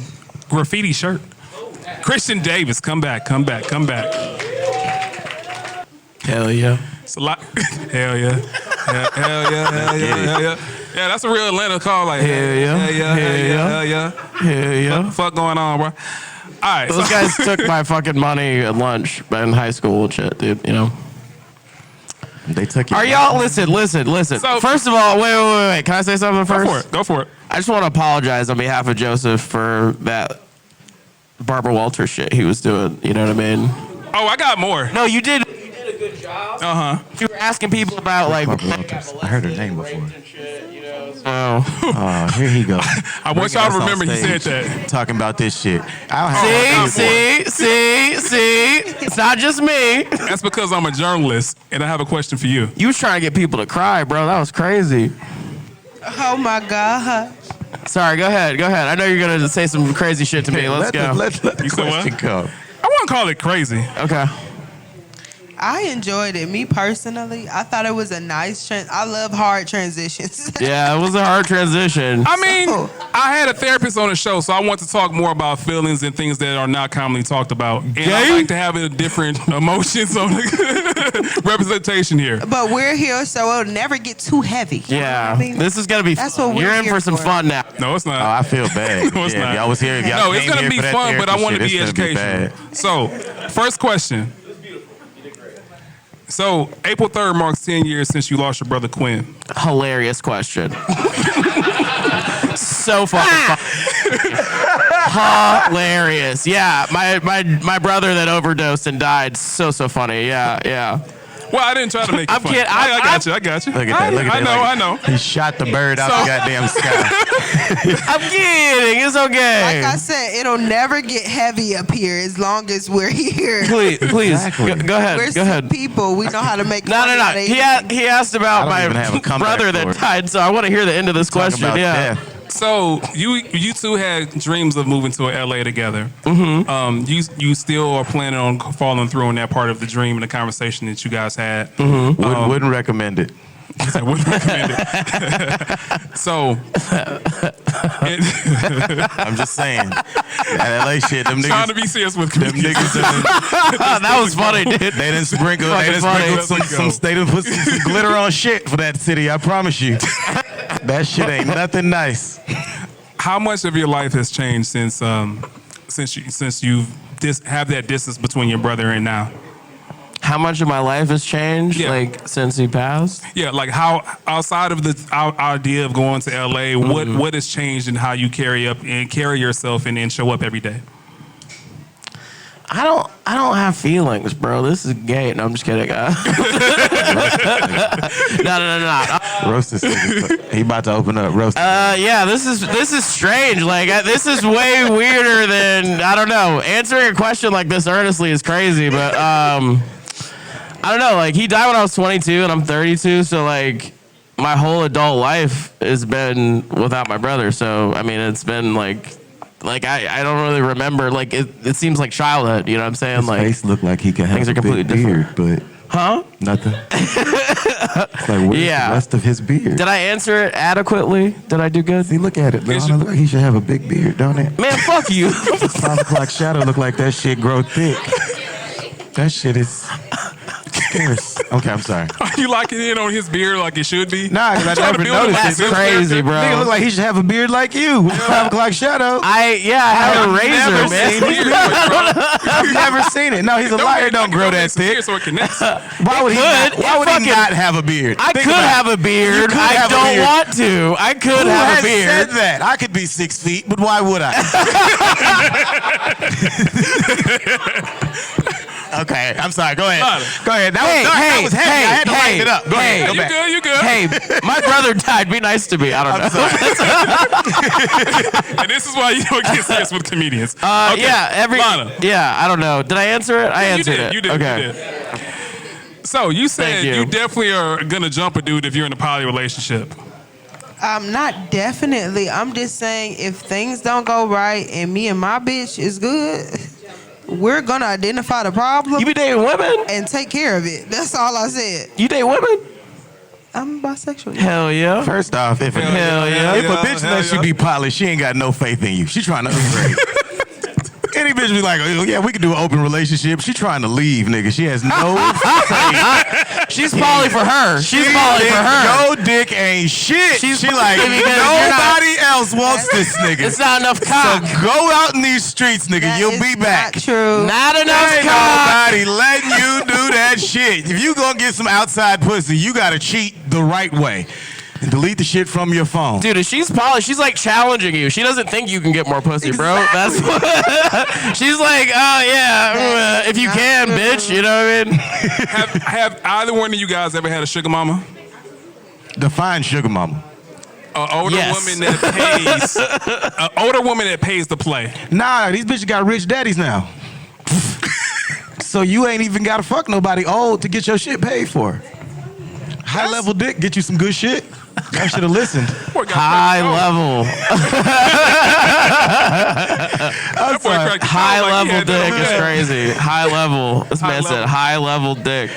graffiti shirt. Christian Davis, come back. Hell yeah. It's a lot. Hell yeah. Hell yeah. Yeah, that's a real Atlanta call. Like, hell yeah. What the fuck going on, bro? All right. Those guys took my fucking money at lunch in high school and shit, dude, you know. They took it. Are y'all, listen. So- First of all, wait. Can I say something first? Go for it. I just want to apologize on behalf of Joseph for that Barbara Walters shit he was doing. You know what I mean? Oh, I got more. No, you did. You were asking people about like. I heard her name before. Oh, here he goes. I want y'all to remember he said that. Talking about this shit. See. It's not just me. That's because I'm a journalist, and I have a question for you. You was trying to get people to cry, bro. That was crazy. Oh my God. Sorry, go ahead. I know you're gonna say some crazy shit to me. Let's go. Let the question come. I wouldn't call it crazy. Okay. I enjoyed it. Me personally, I thought it was a nice I love hard transitions. Yeah, it was a hard transition. I mean, I had a therapist on the show, so I want to talk more about feelings and things that are not commonly talked about. And I like to have a different emotions on the representation here. But we're here, so it'll never get too heavy. Yeah, I mean, this is gonna be. That's what we're You're in here for some for. fun now. No, it's not. Oh, I feel bad. No, it's Yeah, not. if y'all was here, if y'all No, it's came gonna here be for that fun, but I therapy want to shit, be it's gonna educational. bad. So, first question. So, April 3rd marks 10 years since you lost your brother Quinn. Hilarious question. So fucking hilarious. Yeah, my brother that overdosed and died. So funny. Yeah. Well, I didn't try to make it I'm funny. kidding. I got you. Look at that. Look at that. I know. He shot the bird out the goddamn sky. I'm kidding. It's okay. Like I said, it'll never get heavy up here as long as we're here. Please, Exactly. go ahead. We're Go ahead. people. We know how to make No. money out of it. He asked about I don't even have my a comeback brother for that it. died, so I want to hear the end of this question. Talking about Yeah. death. So you two had dreams of moving to LA together. Mm-hmm. You still are planning on following through on that part of the dream and the conversation that you guys had. Mm-hmm. Wouldn't recommend it. I wouldn't recommend it. So, I'm just saying. That LA shit, them trying niggas. to be serious with Them niggas, That was funny, dude. they done sprinkled Fucking funny. they done put some glitter on shit for that city. I promise you. That shit ain't nothing nice. How much of your life has changed since you have that distance between your brother and now? How much of my life has changed, Yeah. like since he passed? Yeah, like how outside of the idea of going to LA, what has changed in how you carry yourself and show up every day? I don't have feelings, bro. This is gay. No, I'm just kidding. No. Roast this nigga. He about to open up. Roast. Yeah, this is strange. Like this is way weirder than I don't know. Answering a question like this earnestly is crazy, but I don't know. Like he died when I was 22 and I'm 32, so like my whole adult life has been without my brother. So I mean, it's been like I don't really remember. Like it seems like childhood. You know what I'm saying? His like face looked like he could have things a are completely big beard, but huh? nothing. It's like, where's Yeah. the rest of his beard? Did I answer it adequately? Did I do good? See, look at it. Lona, look like he should have a big beard, don't it? Man, fuck you. 5 o'clock shadow look like that shit grow thick. That shit is scarce. Okay, I'm sorry. Are you locking in on his beard like it should be? Nah, because I Trying to never build noticed him it. up. That's crazy, bro. Nigga look like he should have a beard like you. With 5 o'clock shadow. I have a razor, Never man. seen his beard, bro. I've never seen it. No, he's a liar. Don't grow that thick. So it connects. Why would he could. not, why would he Fucking- not have a beard? I Think could about it. have a beard. could I have a don't beard. want to. I could Who have has a beard. said that? I could be 6 feet, but why would I? Okay, I'm sorry. Go ahead. Go ahead. That was heavy. I had to lighten it up. Go ahead. Go You back. good? You good? Hey, my brother died. Be nice to me. I don't know. And this is why you don't get serious with comedians. Okay. Yeah, Lona. Yeah, I don't know. Did I answer it? I answered it. You did. Okay. You did. So you said Thank you. you definitely are gonna jump a dude if you're in a poly relationship. Not definitely. I'm just saying if things don't go right and me and my bitch is good, we're gonna identify the problem You be dating women? and take care of it. That's all I said. You date women? I'm bisexual. Hell yeah. First off, if a bitch lets you be polished, she ain't got no faith in you. She trying to upgrade. Any bitch be like, oh, yeah, we can do an open relationship. She trying to leave, nigga. She has no faith. She's poly for her. She's poly for her. Your dick ain't shit. She's She like, poly because you're nobody else wants this nigga. It's not enough So cock. go out in these streets, nigga. That You'll is be back. Not true. Not enough Ain't cock. nobody letting you do that shit. If you gonna get some outside pussy, you gotta cheat the right way. and delete the shit from your phone. Dude, if she's polished, she's like challenging you. She doesn't think you can get more pussy, bro. That's what she's like, oh yeah, if you can, bitch. You know what I mean? Have either one of you guys ever had a sugar mama? Define sugar mama. An older woman that pays. An older woman that pays to play. Nah, these bitches got rich daddies now. So you ain't even gotta fuck nobody old to get your shit paid for. High level dick, get you some good shit. I should have listened. High level. High level dick is crazy. High level. This man said high level dick.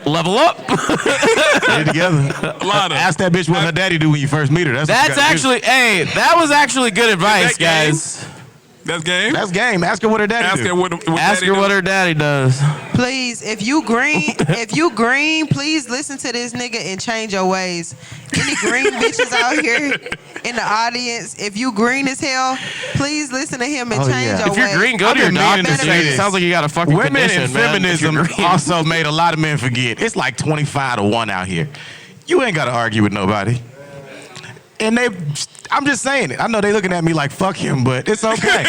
Level up. Get it together. Ask that bitch what her daddy do when you first meet her. That's actually, hey, that was actually good advice, guys. That's game? That's game. Ask her what her daddy do. Ask her what her daddy does. Please, if you green, please listen to this nigga and change your ways. Any green bitches out here in the audience, if you green as hell, please listen to him and change your ways. If you're green, go to your doctor. It sounds like you got a fucking Women condition, and man, feminism also made a lot of men forget. It's like 25-1 out here. You ain't got to argue with nobody. And I'm just saying it. I know they looking at me like, fuck him, but it's okay.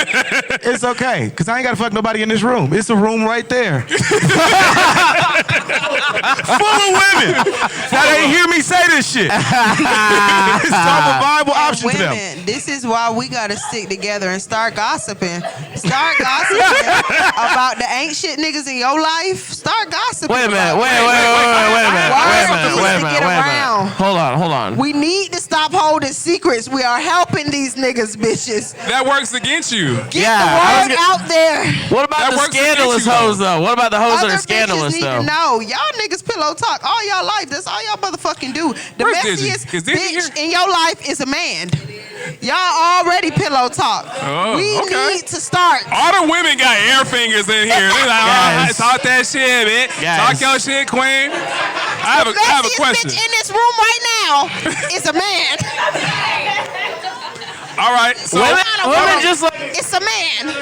It's okay, because I ain't got to fuck nobody in this room. It's a room right there. Full of women. Now they hear me say this shit. It's a viable option for them. This is why we got to stick together and start gossiping. Start gossiping about the ain't shit niggas in your life. Start gossiping. Wait a minute. Wait a minute. Hold on. We need to stop holding secrets. We are helping these niggas, bitches. That works against you. Get the word out there. What about the scandalous hoes, though? What about the hoes that are scandalous, though? No, y'all niggas pillow talk all y'all life. That's all y'all motherfucking do. The messiest bitch in your life is a man. Y'all already pillow talk. We need to start. All the women got air fingers in here. They like, talk that shit, bitch. Talk your shit, queen. I have a question. Bitch in this room right now is a man. All right, so women just like it's a man.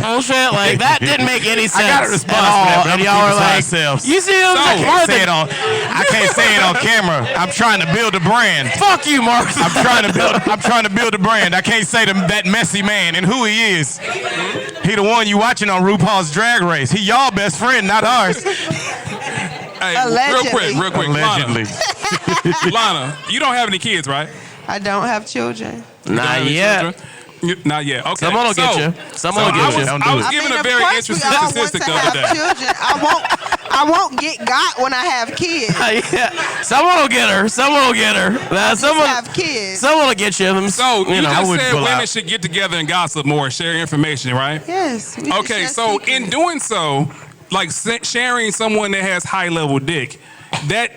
Oh shit! Like that didn't make any sense. I got a response to that, but and y'all are like, you see what I'm saying? I can't say it on camera. I'm trying to build a brand. Fuck you, Mark. I'm trying to build a brand. I can't say that messy man and who he is. He the one you watching on RuPaul's Drag Race. He y'all best friend, not ours. Hey, real quick. Allegedly. Lana, you don't have any kids, right? I don't have children. Not yet. Not yet. Okay. Someone will get you. Someone will get you. I was given a very interesting statistic the other day. Children. I won't get got when I have kids. Someone will get her. Someone will get her. Someone have kids. Someone will get you. So you just said women should get together and gossip more and share information, right? Yes. Okay. So in doing so, like sharing someone that has high level dick, that.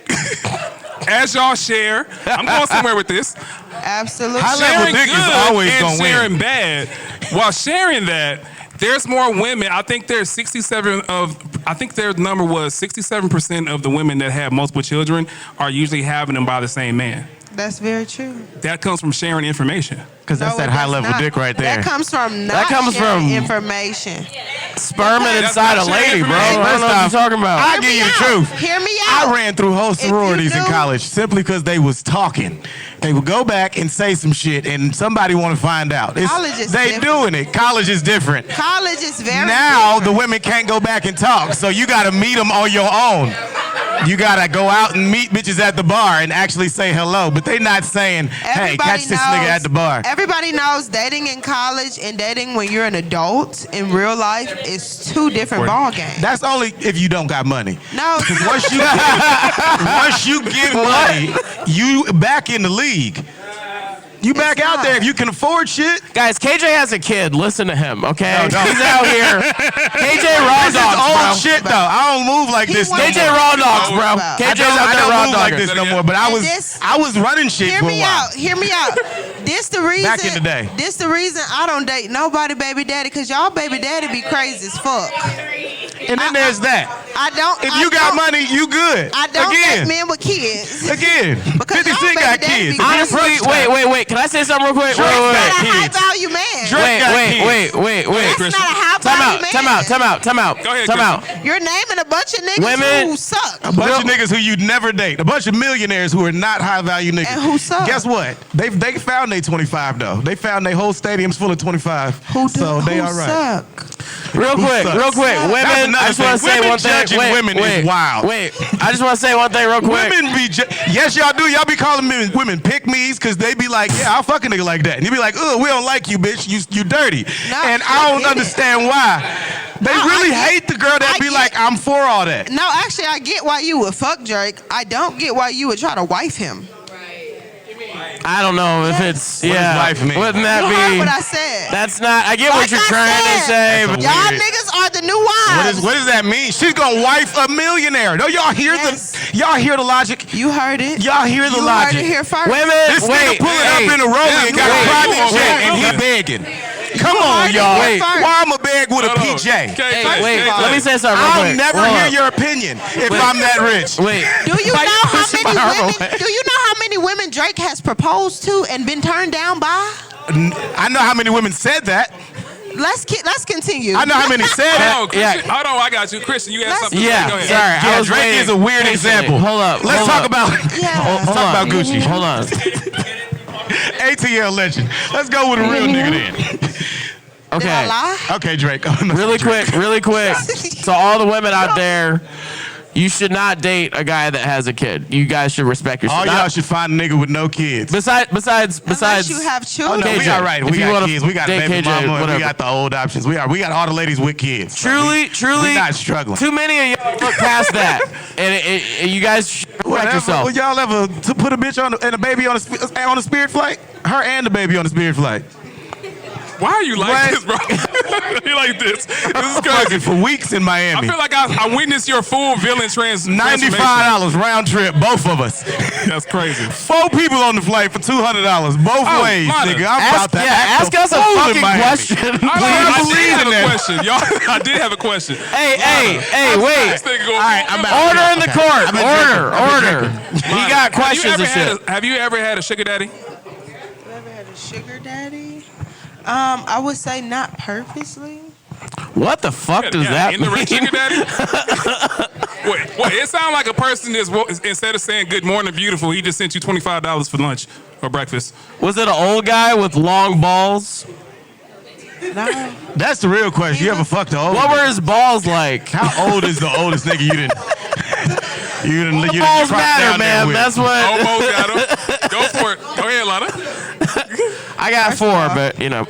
As y'all share, I'm going somewhere with this. Absolutely. High level dick is always going to win. sharing bad. While sharing that, there's more women. I think their number was 67% of the women that have multiple children are usually having them by the same man. That's very true. That comes from sharing information. Because that's that high level dick right there. That comes from sharing information. Sperm inside a lady, bro. I don't know what you're talking about. I'll give you the truth. Hear me out. I ran through whole sororities in college simply because they was talking. They would go back and say some shit, and somebody want to find out. College is different. Doing it. College is different. College is very Now different. the women can't go back and talk, so you got to meet them on your own. You got to go out and meet bitches at the bar and actually say hello, but they not saying, hey, catch this nigga at the bar. Everybody knows dating in college and dating when you're an adult in real life is two different ball games. That's only if you don't got money. No. Once you get money, you back in the league. You back out there if you can afford shit. Guys, KJ has a kid. Listen to him, okay? No. He's out here. KJ raw This is dogs, old bro. shit though. I don't move like this no more. KJ raw dogs, bro. KJ's out there raw move like this no more. But I was running shit for a while. Hear me out. This the reason. Back in the day. This the reason I don't date nobody baby daddy, because y'all baby daddy be crazy as fuck. And then there's that. If you got money, you good. I don't date men with kids. Again, 50 Cent got kids. Honestly, wait. Can I say something real quick? That's not a high value man. Wait. That's not a high value man. Time out. Go ahead, Time out. You're naming a bunch of niggas who suck. A bunch of niggas who you'd never date. A bunch of millionaires who are not high value niggas. And who suck. Guess what? They found their 25 though. They found their whole stadiums full of 25. So they all right. Suck? Real quick. Women, I just want to say one thing. Judging women is wild. Wait, I just want to say one thing real quick. Women be, yes, y'all do. Y'all be calling women pick-me's because they be like, yeah, I'll fuck a nigga like that. And you be like, ugh, we don't like you, bitch. You dirty. No, and I don't understand why. They really hate the girl that be like, I'm for all that. No, actually, I get why you would fuck Drake. I don't get why you would try to wife him. I don't know if it's, What does wife mean? Wouldn't that You be? heard what I said. That's not, I get what you're I trying to said, say. But y'all niggas are the new wives. What does that mean? She's gonna wife a millionaire. No, y'all hear y'all hear the logic? You heard it. Y'all hear the You logic? heard it here first. Women, This nigga pulling up in a Rollie and got a private jet and he begging. Come on, y'all. Why I'ma beg with a PJ? Wait, let me say something real I'll quick. never hear your opinion if I'm that rich. Wait. Do you know how many women? Do you know how many women Drake has proposed to and been turned down by? I know how many women said that. Let's continue. I know how many said Hold on, it. Christian. Hold on, I got you. Christian, you had something to say. Yeah, Go ahead. sorry. Yeah, Drake is a weird example. Hold up. Let's talk about Yeah. talk about Gucci. Hold on. ATL legend. Let's go with a real nigga then. Did I lie? Okay, Drake. Really quick. So all the women out there, you should not date a guy that has a kid. You guys should respect yourself. All y'all should find a nigga with no kids. Besides, Unless you have Oh children. no, we KJ, all right. if We you got wanna kids. We got a date baby KJ, mama. And whatever. we got the old options. We got all the ladies with kids. So truly, we not struggling. too many of y'all look past that, and you guys should respect yourself. Will y'all ever to put a bitch on and a baby on a Spirit flight? Her and the baby on a Spirit flight. Why are you like this, bro? You like this? This is crazy. For weeks in Miami. I feel like I witnessed your full villain transformation. $95 round trip, both of us. That's crazy. 4 people on the flight for $200 both ways, Lona. nigga. I'm about to Ask us a fucking question. I did have in a that. question, y'all. I did have a question. Hey, wait. This nigga go- All right, I'm out. Order in the court. Order. He Lona, got questions and shit. Have you ever had a sugar daddy? Ever had a sugar daddy? I would say not purposely. What the fuck does that mean? Indirect sugar daddy? Wait, it sounds like a person is, instead of saying good morning, beautiful, he just sent you $25 for lunch or breakfast. Was it an old guy with long balls? No. That's the real question. You ever fucked the old? What were his balls like? How old is the oldest nigga you didn't? You Balls crossed matter, down there man. with? That's what. Almost got him. Go for it. Go ahead, Lona. I got 4, but you know.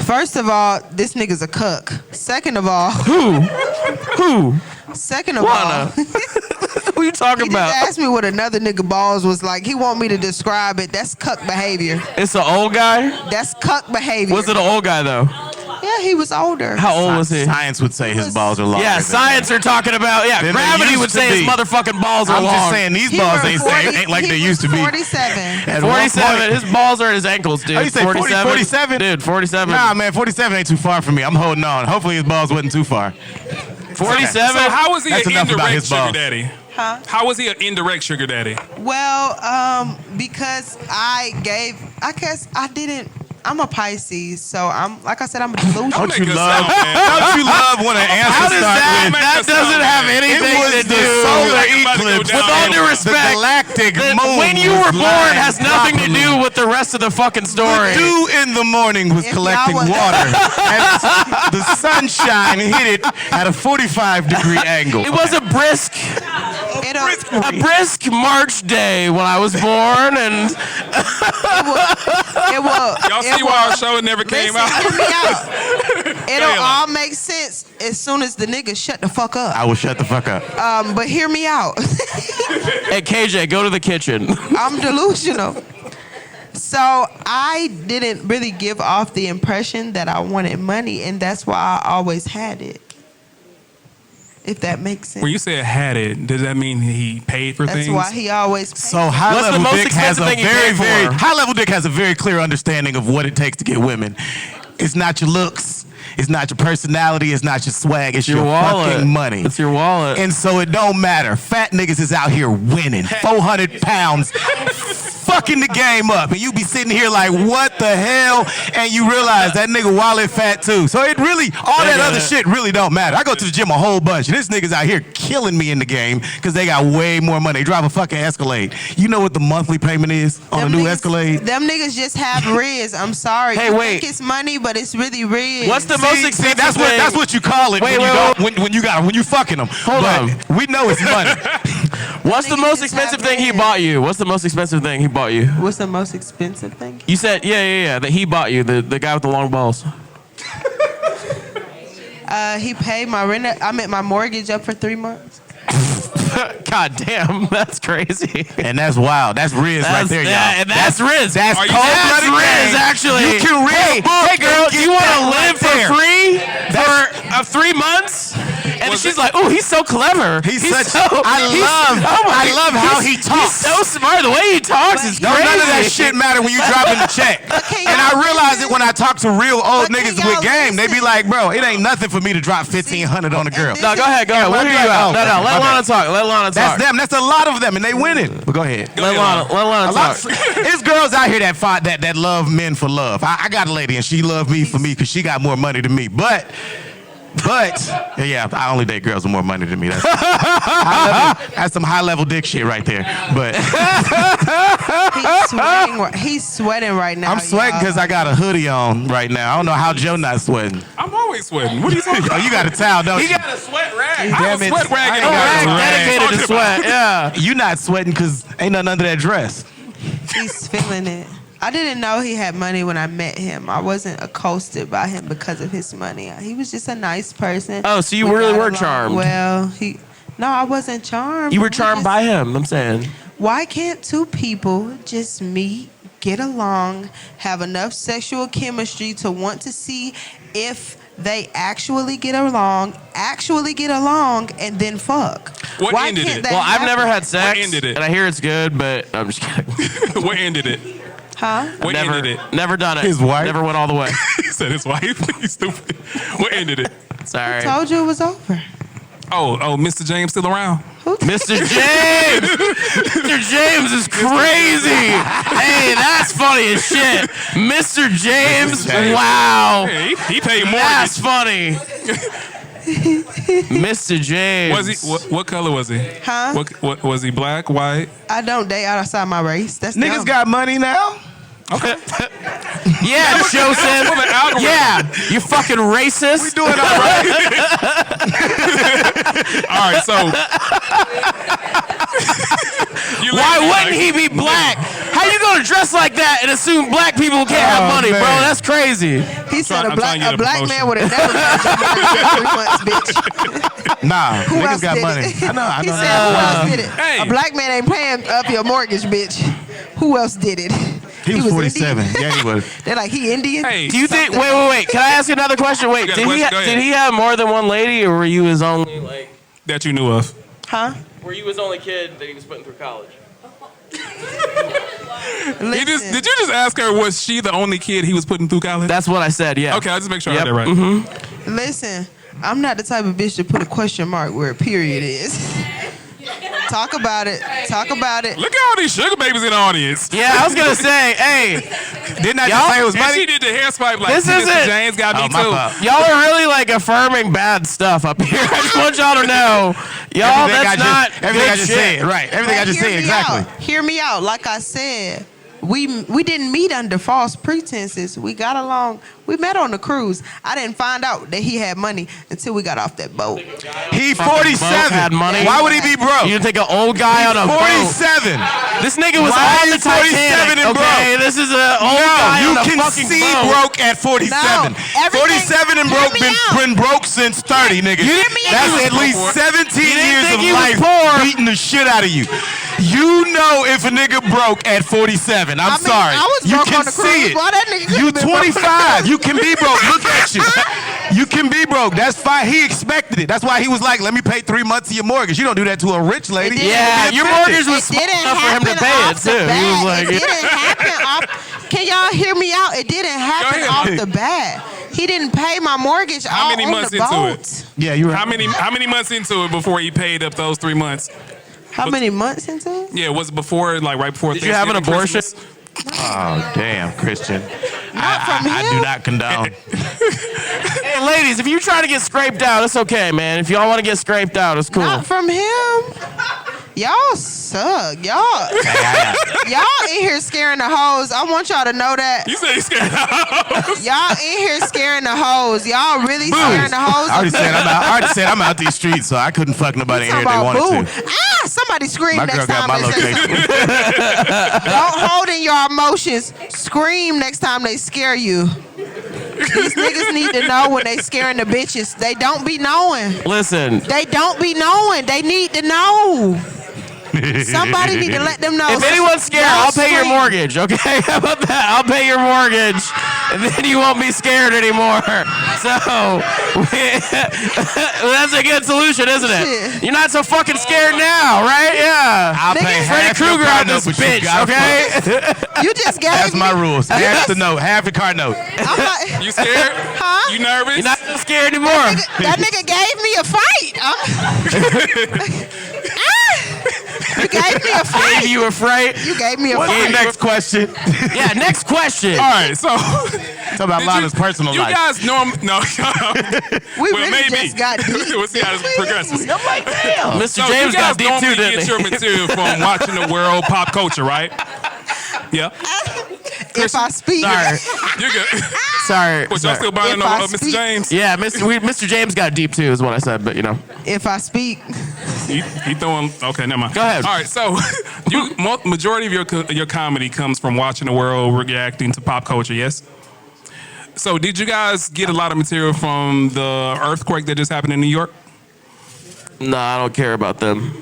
First of all, this nigga's a cuck. Second of all, Who? second of Lona. all, Who you talking he about? just asked me what another nigga balls was like. He want me to describe it. That's cuck behavior. It's an old guy. That's cuck behavior. Was it an old guy though? Yeah, he was older. How old was he? Science would say his balls are longer. Yeah, than science are talking about. Yeah, Than they gravity used would to say his be. motherfucking balls are I'm long. just saying these balls ain't like they used to be. 47. At one 47. point- His balls are at his ankles, dude. Oh, you say 47? Dude, 47. Nah, man, 47 ain't too far from me. I'm holding on. Hopefully his balls wasn't too far. 47. So how was he That's an enough about indirect his sugar balls. daddy? Huh? How was he an indirect sugar daddy? Well, because I'm a Pisces, so I'm like I said, I'm a delusional. Don't you Make us love? sound, man. Don't you love when an answer How does starts that? with? That doesn't have anything It was to the do. solar Like it's about to go eclipse. down. With all due The respect, galactic moon. when you were was born lying has nothing to properly. do with the rest of the fucking story. The dew in the morning was If collecting y'all was- water. And the sunshine hit it at a 45-degree angle. It was a brisk March day when I was born, and It will. Y'all see why our show never came Listen, out? hear me out. It'll ahead, all make sense as soon as the nigga shut the fuck up. I will shut the fuck up. But hear me out. hey KJ, go to the kitchen. I'm delusional. So I didn't really give off the impression that I wanted money, and that's why I always had it. If that makes sense. When you said had it, does that mean he paid for That's things? why he always paid. So high What's the level most dick has expensive a thing you very, paid for? very high level dick has a very clear understanding of what it takes to get women. It's not your looks. It's not your personality. It's not your swag. It's your wallet. fucking money. It's your wallet. And so it don't matter. Fat niggas is out here winning. 400 pounds. Fucking the game up, and you be sitting here like, what the hell? And you realize that nigga wallet fat too. So it really, all that other shit really don't matter. I go to the gym a whole bunch, and this nigga's out here killing me in the game because they got way more money. They drive a fucking Escalade. You know what the monthly payment is on a new Escalade? Them niggas just have Riz. I'm sorry. Hey, you wait. think it's money, but it's really Riz. What's the most expensive that's thing? That's what you call it when you fucking them. Hold on. We know it's money. What's the most expensive thing he bought you? What's the most expensive thing he bought you? What's the most expensive thing? You said, yeah, that he bought you, the guy with the long balls. He paid my rent. My mortgage up for 3 months. God damn, that's crazy. And that's wild. That's Riz right there, y'all. And that's Riz. That's That's cold-blooded Riz, game. actually. You can read a book Hey, girl, and get you want to that live right for there. free for 3 months? And she's like, "Oh, he's so clever. He's so, such. I love how he He's talks. so smart. The way he talks is No, crazy. none of that shit matter when you dropping the check. And I realize it when I talk to real old niggas with game. They be like, bro, it ain't nothing for me to drop $1,500 on a girl. No, go ahead. Yeah, We'll let hear me you out. go. No, let Okay. Lona talk. Let Lona That's talk. them. That's a lot of them, and they winning. But go ahead. Let Lona talk. There's girls out here that love men for love. I got a lady, and she loved me for me because she got more money than me. But yeah, I only date girls with more money than me. That's some high level dick shit right there. But He's sweating right now. I'm sweating because I got a hoodie on right now. I don't know how Joe not sweating. I'm always sweating. What are you talking about? Oh, you got a towel, don't you? He got a sweat rag. I have a sweat rag in A the rag bathroom. dedicated to sweat. Yeah. You not sweating because ain't nothing under that dress. He's feeling it. I didn't know he had money when I met him. I wasn't accosted by him because of his money. He was just a nice person. Oh, so you We really got were along charmed. Well, no, I wasn't charmed. You were charmed by him, I'm saying. Why can't two people just meet, get along, have enough sexual chemistry to want to see if they actually get along, and then fuck? What Why ended can't it? that Well, I've happen? never had sex. What ended it? And I hear it's good, but I'm just kidding. What ended it? Huh? What never, ended it? never done it. His wife? Never went all the way. He said his wife. He's stupid. What ended it? Sorry. Told you it was over. Oh, Mr. James still around? Mr. James! Mr. James is crazy! Hey, that's funny as shit. Mr. James, wow. Hey, he paid more. That's funny. Mr. James. Was he? What color was he? Huh? What was he? Black, white? I don't date outside my race. That's Niggas dumb. got money now. Yeah, Joseph. Yeah, you fucking racist. We doing all right. All right, so. Why wouldn't he be black? How you gonna dress like that and assume black people can't have money, man. bro? That's crazy. He said I'm a trying to get a black promotion. man would have never got 3 months, bitch. Nah, Who niggas else got did money. it? I know. He said, who else did it? Hey. A black man ain't paying up your mortgage, bitch. Who else did it? He was 47. Indian? Yeah, he was. They're like, he Indian? Hey, Do you think? Wait. Can I ask you another question? Wait, You got a did question? Go ahead. he have more than one lady, or were you his only like? that you knew of. Huh? Were you his only kid that he was putting through college? Listen, Did you just ask her, was she the only kid he was putting through college? That's what I said. Yeah. Okay, I'll just make sure I Yep. heard that right. Mm-hmm. listen, I'm not the type of bitch to put a question mark where a period is. Talk about it. Talk about it. Look at all these sugar babies in the audience. Yeah, I was gonna say, hey, Didn't I Y'all- just say it was And money? she did the hair swipe like, This Mr. isn't- James got me Oh, my too. fault. y'all are really like affirming bad stuff up here. I just want y'all to know, y'all, that's not everything good I just shit. said. Right. Everything I just Hear said. me Exactly. out. Hear me out. Like I said, we didn't meet under false pretenses. We got along. We met on the cruise. I didn't find out that he had money until we got off that boat. He Fucking 47. both had money. Why would he be broke? You think an old guy on a boat? 47. This nigga was Why on are the you 47 Titanic. and Okay, broke? this is an old No, guy you on a can fucking see boat. broke at 47. No, everything- 47 and hear broke me out. been broke since 30, nigga. You didn't mean That's he was at least poor. 17 You didn't years think of he was life poor. beating the shit out of you. You know if a nigga broke at 47. I'm sorry. I was you broke can on the see cruise. it. Why that nigga couldn't You been broke? 25. You can be broke. Look at you. You can be broke. That's fine. He expected it. That's why he was like, let me pay 3 months of your mortgage. You don't do that to a rich lady. It didn't Yeah, Be your offended. mortgage was It small didn't enough for him to happen pay it off the too. He was bat. like, It didn't happen off. Can y'all hear me out? It didn't happen off the bat. He didn't pay my mortgage How many months into boat. it? Yeah, you were. How many months into it before he paid up those 3 months? How many months into it? Yeah, was it before, like right before? Did you have an abortion? Oh, damn, Christian. I do not condone. Hey, ladies, if you try to get scraped out, it's okay, man. If y'all want to get scraped out, it's cool. Not from him. Y'all suck. Y'all in here scaring the hoes. I want y'all to know that. You say you scared the hoes. Y'all in here scaring the hoes. Y'all really scaring the hoes. I already said I'm out these streets, so I couldn't fuck nobody in here if they wanted to. Ah, somebody scream My next girl got time. my they say location. something. Don't hold in your emotions. Scream next time they scare you. These niggas need to know when they scaring the bitches. They don't be knowing. Listen. They don't be knowing. They need to know. Somebody need to let them know. If anyone's scared, I'll pay your mortgage, okay? How about that? I'll pay your mortgage, and then you won't be scared anymore. So, that's a good solution, isn't it? Shit. You're not so fucking scared now, right? Yeah. I'll pay Freddy half your Krueger car on this note, but you bitch, gotta okay? You just gave That's my me. rules. Half the note, half the car note. I'm like, You scared? huh? You nervous? You're not so scared anymore. That nigga gave me a fight. You gave me a fight. Gave you a fright? You gave me a What's the fight. next question? Yeah, next question. All right, so Talk about Lona's personal you life. guys no. We well, really maybe. just got deep. We'll see how this progresses. I'm like, damn. Mr. So James you guys got deep too, normally didn't get he? your material from watching the world, pop culture, right? Yeah. If I speak, Sorry. You're good. Sorry. But y'all still buying If I Mr. speak- James? Yeah, Mr. James got deep too, is what I said, but you know. if I speak, He throwing. Okay, never mind. Go ahead. All right, so majority of your comedy comes from watching the world, reacting to pop culture. Yes. So did you guys get a lot of material from the earthquake that just happened in New York? No, I don't care about them.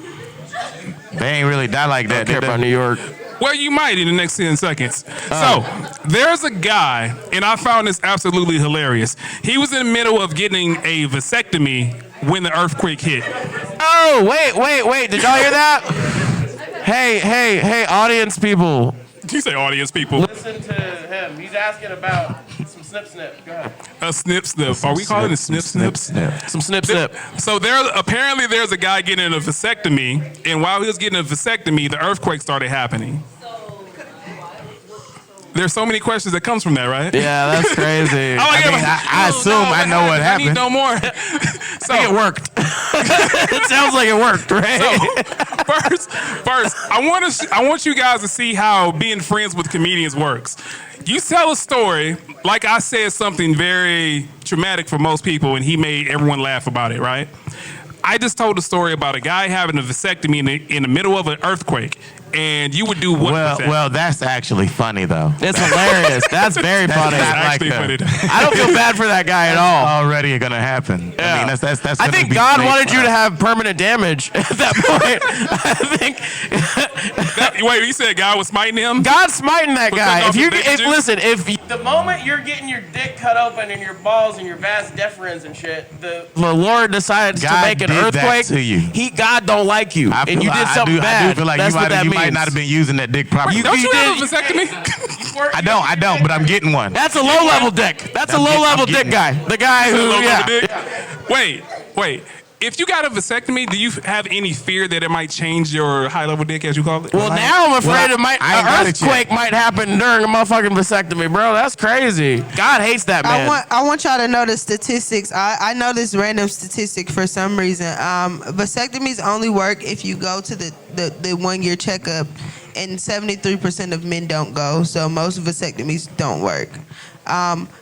They ain't really die like I that. don't care did about they? New York. Well, you might in the next 10 seconds. So, there's a guy, and I found this absolutely hilarious. He was in the middle of getting a vasectomy when the earthquake hit. Oh, wait. Did y'all hear that? Hey, audience people. You say audience people. Listen to him. He's asking about some snip. Go ahead. A snip. Are we calling it snip? Some snip. So there's a guy getting a vasectomy, and while he was getting a vasectomy, the earthquake started happening. There's so many questions that comes from that, right? Yeah, that's crazy. I assume I know what I need happened. no more. I think it worked. It sounds like it worked, right? So, first, I want you guys to see how being friends with comedians works. You tell a story, like I said something very traumatic for most people, and he made everyone laugh about it, right? I just told a story about a guy having a vasectomy in the middle of an earthquake, and you would do what with that? Well, that's actually funny though. It's hilarious. That's very funny. not like Actually that. funny. I don't feel bad for that guy at all. Already gonna happen. Yeah. I mean, that's I gonna think be God made wanted you fun to of. have permanent damage at that point. I think Wait, you said God was smiting him? God's smiting that guy. off his bacon juice? If the moment you're getting your dick cut open and your balls and your vas deferens and shit, the Lord decides to God make an did that earthquake to you. God don't like you, I and feel you like- did something I bad. do feel like That's what that you means. might not have been using that dick properly. Don't you have a did- vasectomy? I don't, but I'm getting one. That's a low level dick. That's a I'm low getting- level I'm dick getting- guy. The guy who, Low yeah. level dick? Wait. If you got a vasectomy, do you have any fear that it might change your high level dick, as you call it? Well, now I'm afraid Well, I ain't an got it yet. earthquake might happen during a motherfucking vasectomy, bro. That's crazy. God hates that man. I want y'all to know the statistics. I know this random statistic for some reason. Vasectomies only work if you go to the 1 year checkup, and 73% of men don't go. So most vasectomies don't work.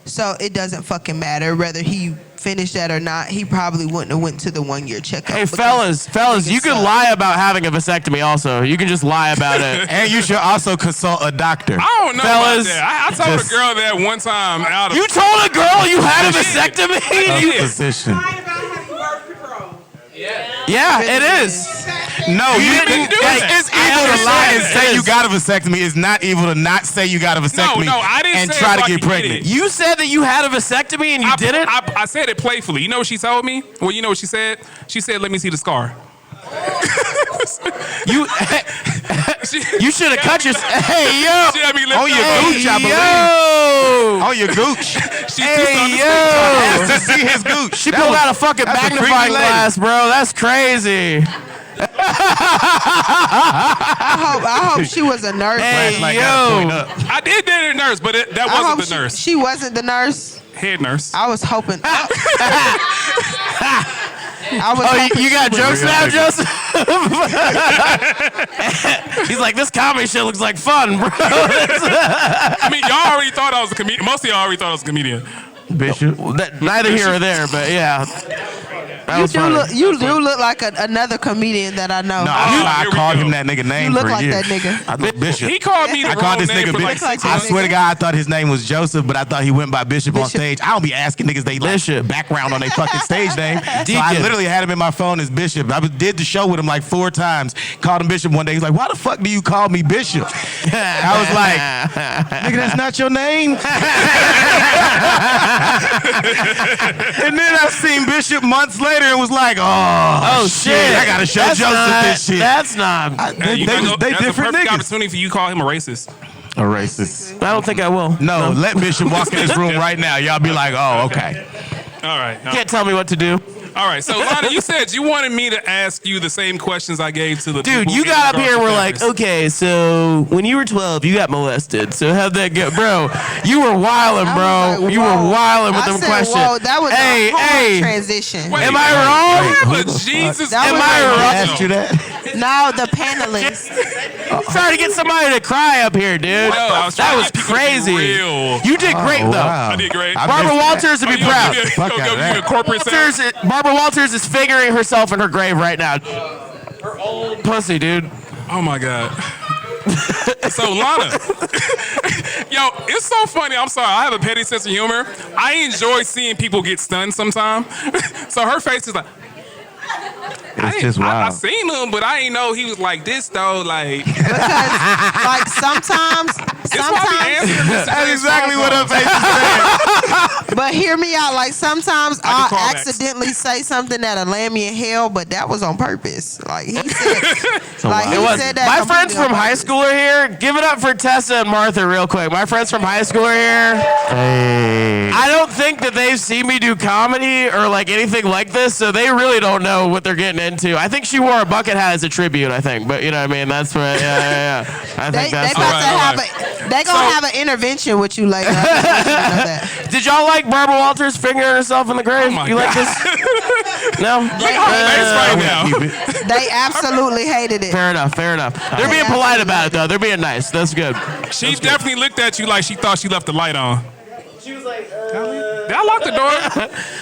So it doesn't fucking matter whether he finished that or not. He probably wouldn't have went to the 1 year checkup. Hey, because fellas, you niggas can suck. lie about having a vasectomy also. You can just lie about it. And you should also consult a doctor. I don't know Fellas, about that. I told a girl that one time out of... You told a girl you had a vasectomy? did. Physician. Yeah, it is. No, You you didn't do hey, that. it's I evil to lie and understand. say It you is. got a vasectomy. It's not evil to not say you got a vasectomy No, I didn't and say try it to so I get could get pregnant. it. You said that you had a vasectomy and you didn't? I said it playfully. You know what she told me? Well, you know what she said? She said, let me see the scar. You You should have cut your. Hey yo. She had me lift On your up. gooch, I believe. Yo. On your gooch. She's Hey yo. Asked to see his gooch. She pulled out a fucking that's a creepy magnifying lady. glass, bro. That's crazy. I hope she was a nurse. Hey Like, gotta point yo. up. I did date a nurse, but that I hope wasn't the nurse. She wasn't the nurse. Head nurse. I was hoping. I was Oh, hoping you got she jokes was- now, Joseph? He's like, this comedy shit looks like fun, bro. I mean, y'all already thought I was a comedian. Most of y'all already thought I was a comedian. Bishop. Neither here or there, but yeah. That was funny. You do look like another comedian that I know. No, here I we called go. him that nigga name You look for like years. that nigga. I look Bishop. He called me the I wrong called this name nigga for Bishop. like 6 like I months. swear to God, I thought his name was Joseph, but I thought he went by Bishop on Bishop. stage. I don't be asking niggas they like Bishop. background on their fucking stage name. So I Deacon. literally had him in my phone as Bishop. Did the show with him like 4 times. Called him Bishop one day. He's like, why the fuck do you call me Bishop? I was like, nigga, that's not your name. And then I seen Bishop months later and was like, oh shit. I gotta show That's Joseph not- this shit. That's not. Hey, you They gotta go- they that's different a perfect niggas. opportunity for you to call him a racist. A racist. I don't think I will. No, let Bishop walk in this room right now. Y'all be like, oh, okay. All right. You can't tell me what to do. All right. So, Lona, you said you wanted me to ask you the same questions I gave to the Dude, people you in got up regards here and to were like, therapists. okay, so when you were 12, you got molested. So how'd that go? Bro, you were wildin', bro. I was like, You were whoa. wildin' with I them said, questions. Whoa, that was hey, a hard hey. transition. Wait, Am I wait, wrong? I have a Jesus. That Am was I like- wrong? Asked you that? No, the panelists. Trying to get somebody to cry up here, dude. No, I was that trying was to get people to be crazy. real. You did great, though. wow. I did great. I Barbara missed Walters would Oh, be you proud. gonna Fuck give out of you a that. corporate sound? Barbara Walters is figuring herself in her grave right now. Her old pussy, dude. Oh my God. So Lona, yo, it's so funny. I'm sorry. I have a petty sense of humor. I enjoy seeing people get stunned sometimes. So her face is like, It's just I wild. seen him, but I ain't know he was like this though. Like, Like sometimes, That's exactly what her face is saying. but hear me out. Like sometimes I can call I'll backs. accidentally say something that'll land me in hell, but that was on purpose. Like he said, like It he was. said that. My friends completely on from high purpose. school are here. Give it up for Tessa and Martha real quick. My friends from high school are here. Hey. I don't think that they've seen me do comedy or like anything like this, so they really don't know what they're getting into. I think she wore a bucket hat as a tribute, I think. But you know what I mean? That's what, yeah. I They think that's about to all have right. they gonna have an intervention with you later. I just want you to know that. Did y'all like Barbara Walters fingering herself in the grave? my You like God. this? No? face right now. They absolutely hated it. Fair enough. They're being polite about it, though. They're being nice. That's good. She definitely looked at you like she thought she left the light on. She was like, did I lock the door?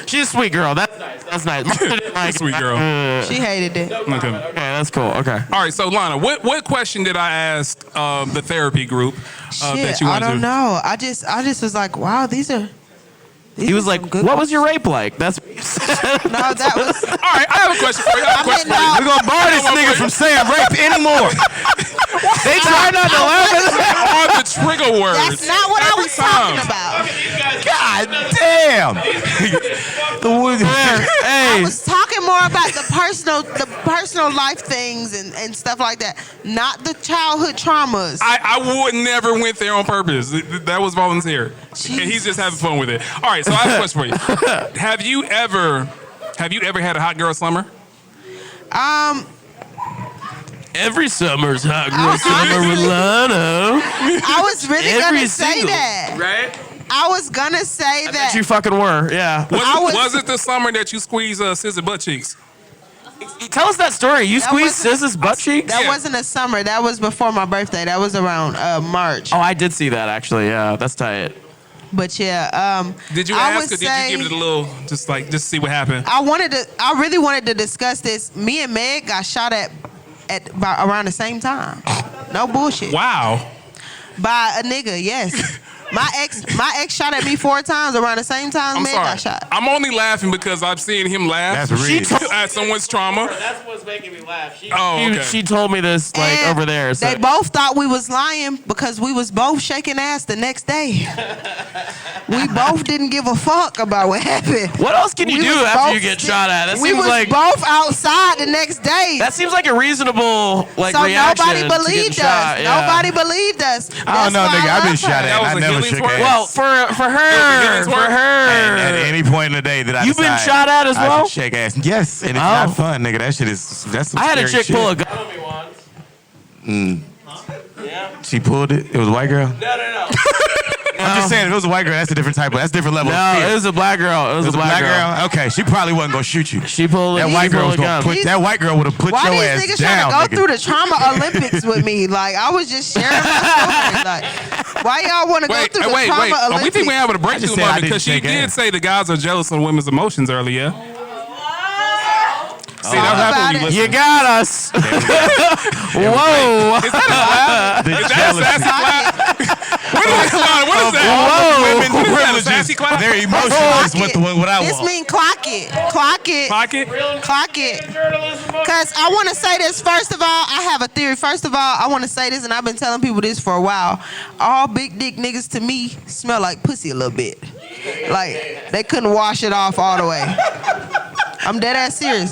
She's a sweet girl. That's nice. Like, Sweet girl. She hated it. Okay. Okay, that's cool. Okay. All right, so Lona, what question did I ask the therapy group that Shit, you I went don't to? know. I just was like, wow, these are. He was like, "What was your rape like?" That's No, that was. All right, I have a question for you. I mean, no, We're gonna bar this nigga from saying rape anymore. they try not to laugh at that. All the trigger words. that's not what I Every was time. talking about. God damn. I Hey, was talking more about the personal life things and stuff like that, not the childhood traumas. I would never went there on purpose. That was volunteer. And he's just having fun with it. All right, so I have a question for you. Have you ever had a hot girl summer? every summer's hot girl summer with Lona. I was really Every gonna say single- that. Right? I was gonna say that. That you fucking were. Yeah. Was it the summer that you squeezed Scissor butt cheeks? Tell us that story. You squeezed wasn't- Sis's butt cheeks. That Yeah. wasn't a summer. That was before my birthday. That was around March. Oh, I did see that actually. Yeah, that's tight. But yeah, Did you I ask would or did say- you give it a little, just see what happened? I really wanted to discuss this. Me and Meg got shot at around the same time. No bullshit. Wow. By a nigga, yes. My ex shot at me 4 times around the same time. I'm man sorry. got shot. I'm only laughing because I've seen him laugh. That's real. At someone's trauma. That's what's making me laugh. Okay. She told me this like And over there. So. They both thought we was lying because we was both shaking ass the next day. We both didn't give a fuck about what happened. What else can you We do was after both you get sti- shot at? That we seems was like both outside the next day. that seems like a reasonable like so reaction. nobody to getting believed us. shot. Yeah. Nobody believed us. I don't know, That's why nigga. I I've been love shot her. at. That was I a never healing shook work? ass. Well, for her, At any point in the day that I You've been decide shot at as I well? should shake ass. Yes, and it's not fun, nigga. That shit is that's some I had a scary chick pull a shit. gun on me once. She pulled it. It was a white girl. No. I'm just saying, if it was a white girl, that's a different type of, that's a different level of No, fear. it was a black girl. It was a black girl. Okay, she probably wasn't gonna shoot you. She pulled That she white girl pulled was a gonna gun. put that white girl would have put Why your these ass niggas down, trying to go nigga. through the trauma Olympics with me? Like, I was just sharing my story. Like, why y'all want to go through the trauma Oh, we Olympics? think we're having a breakthrough said I moment didn't because she shake did ass. say the guys are jealous of women's emotions earlier. See, that's about happened when it. you You listen. got us. Whoa. Is that a clap? The Is that a sassy clap? What is that? What is that? Whoa. What is that, a Privileges. sassy clap? Their emotions is what I This want. mean clock it. Clock it. Clock it? Clock it. Because I want to say this. First of all, I have a theory. First of all, I want to say this, and I've been telling people this for a while. All big dick niggas to me smell like pussy a little bit. Like, they couldn't wash it off all the way. I'm dead ass serious.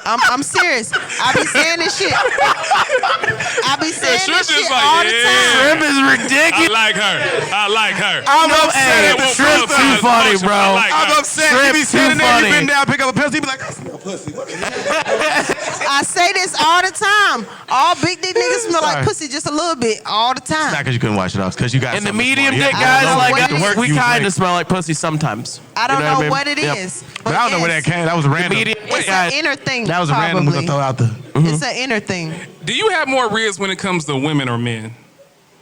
I'm serious. I be saying this shit. I be saying Shrimp this shit is like, all the yeah. time. Shrimp is I ridiculous. like her. I like her. I'm upset Hey, at the Shrimp's shrimp. too funny, bro. I like I'm her. upset. Shrimp He be too standing there, funny. he been down, pick up a pencil, he be like, I smell pussy. I say this all the time. All big dick niggas smell like Sorry. pussy just a little bit all the time. Not because you couldn't wash it off, because you got And the something medium for it. dick Yeah, guys I don't like know what us, the work we you kind make. of smell like pussy sometimes. I don't You know I mean? what it Yep. is. But I don't know where that came. That was random. Medium It's dick guy. an inner thing. That was a random probably. to throw out there. It's an inner thing. Do you have more ribs when it comes to women or men?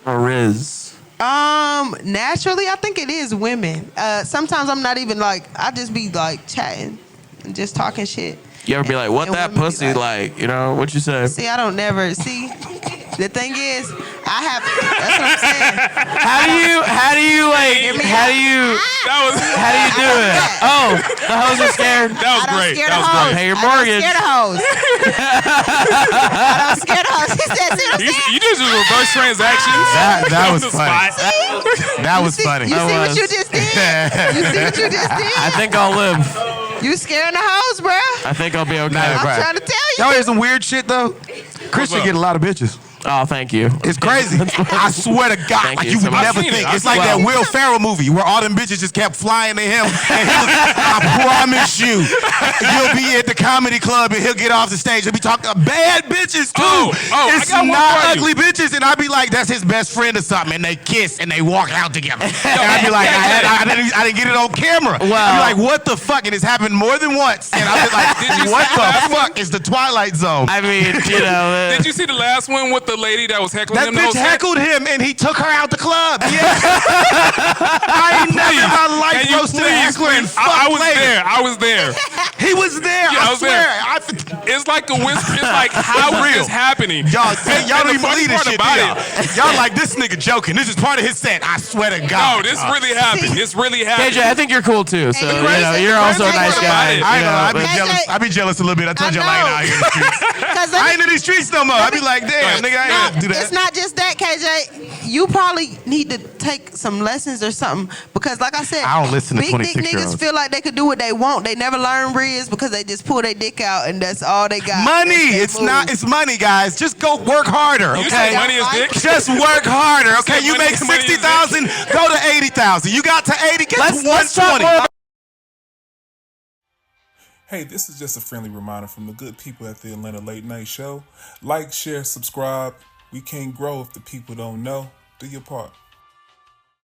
Riz. Naturally, I think it is women. Sometimes I'm not even like, I just be like chatting and just talking shit. You ever be like, what And that women be pussy like? You know, what you say? See, I don't never see. The thing is, I have. That's what I'm saying. How do you That was do it? Oh, the hoes are scared. that was I don't great. scare That the was hoes. great. Pay your I don't mortgage. scare the hoes. I don't scare the hoes. He said, see what I'm saying? You just do reverse transactions. That on was the funny. spot. That was funny. You see what was. you just did? You see what you just did? I think I'll live. You scaring the hoes, bruh. I think I'll be okay. I'm right. trying to tell you. Y'all hear some weird shit, though? Christian up? get a lot of bitches. Oh, thank you. It's crazy. I swear to God, Thank like you you would so much. never I've seen it. think. I've It's like seen that it. Will Ferrell movie where all them bitches just kept flying to him. And he was, I promise you, you'll be at the comedy club and he'll get off the stage. He'll be talking to bad bitches too. I It's got one not for you. ugly bitches. And I'd be like, that's his best friend or something. And they kiss and they walk out together. And I'd be like, I didn't get it on camera. Wow. I'd be like, what the fuck? And it's happened more than once. And I'd be like, what the fuck is the Twilight Zone? I mean, you know. Did you see the last one with the lady that was heckling That him? the whole bitch set? heckled him and he took her out the club. Yeah. I ain't never in my life Can you roasted a heckler and fuck I was later. there. I was there. He was there. Yeah, I I was swear. there. It's like a whisper. It's like, how is this happening? Y'all And don't the even funny believe this part shit, about do y'all? Y'all like, this nigga joking. This is part of his set. I swear to God. No, this really happened. This really happened. KJ, I think you're cool too. So, Hey, you know, you're also a nice guy. I I ain't gonna lie, I be KJ, jealous. I be jealous a little bit. I told I y'all I ain't know. out here in the streets. 'Cause I ain't in these streets no more. I be like, damn, nigga, I ain't No, gonna do that. it's not just that, KJ. You probably need to take some lessons or something because, like I said, I don't listen to big dick 26-year-olds. niggas feel like they could do what they want. They never learn riz because they just pull their dick out and that's all they got. Money. That's their It's move. not. It's money, guys. Just go work harder. You Okay. say money is dick? Just work harder. Okay. said You money- make money is 60,000. Go to 80,000. You got to 80. Get to Let's talk 120. more. Hey, this is just a friendly reminder from the good people at the Atlanta Late Night Show. Like, share, subscribe. We can't grow if the people don't know. Do your part.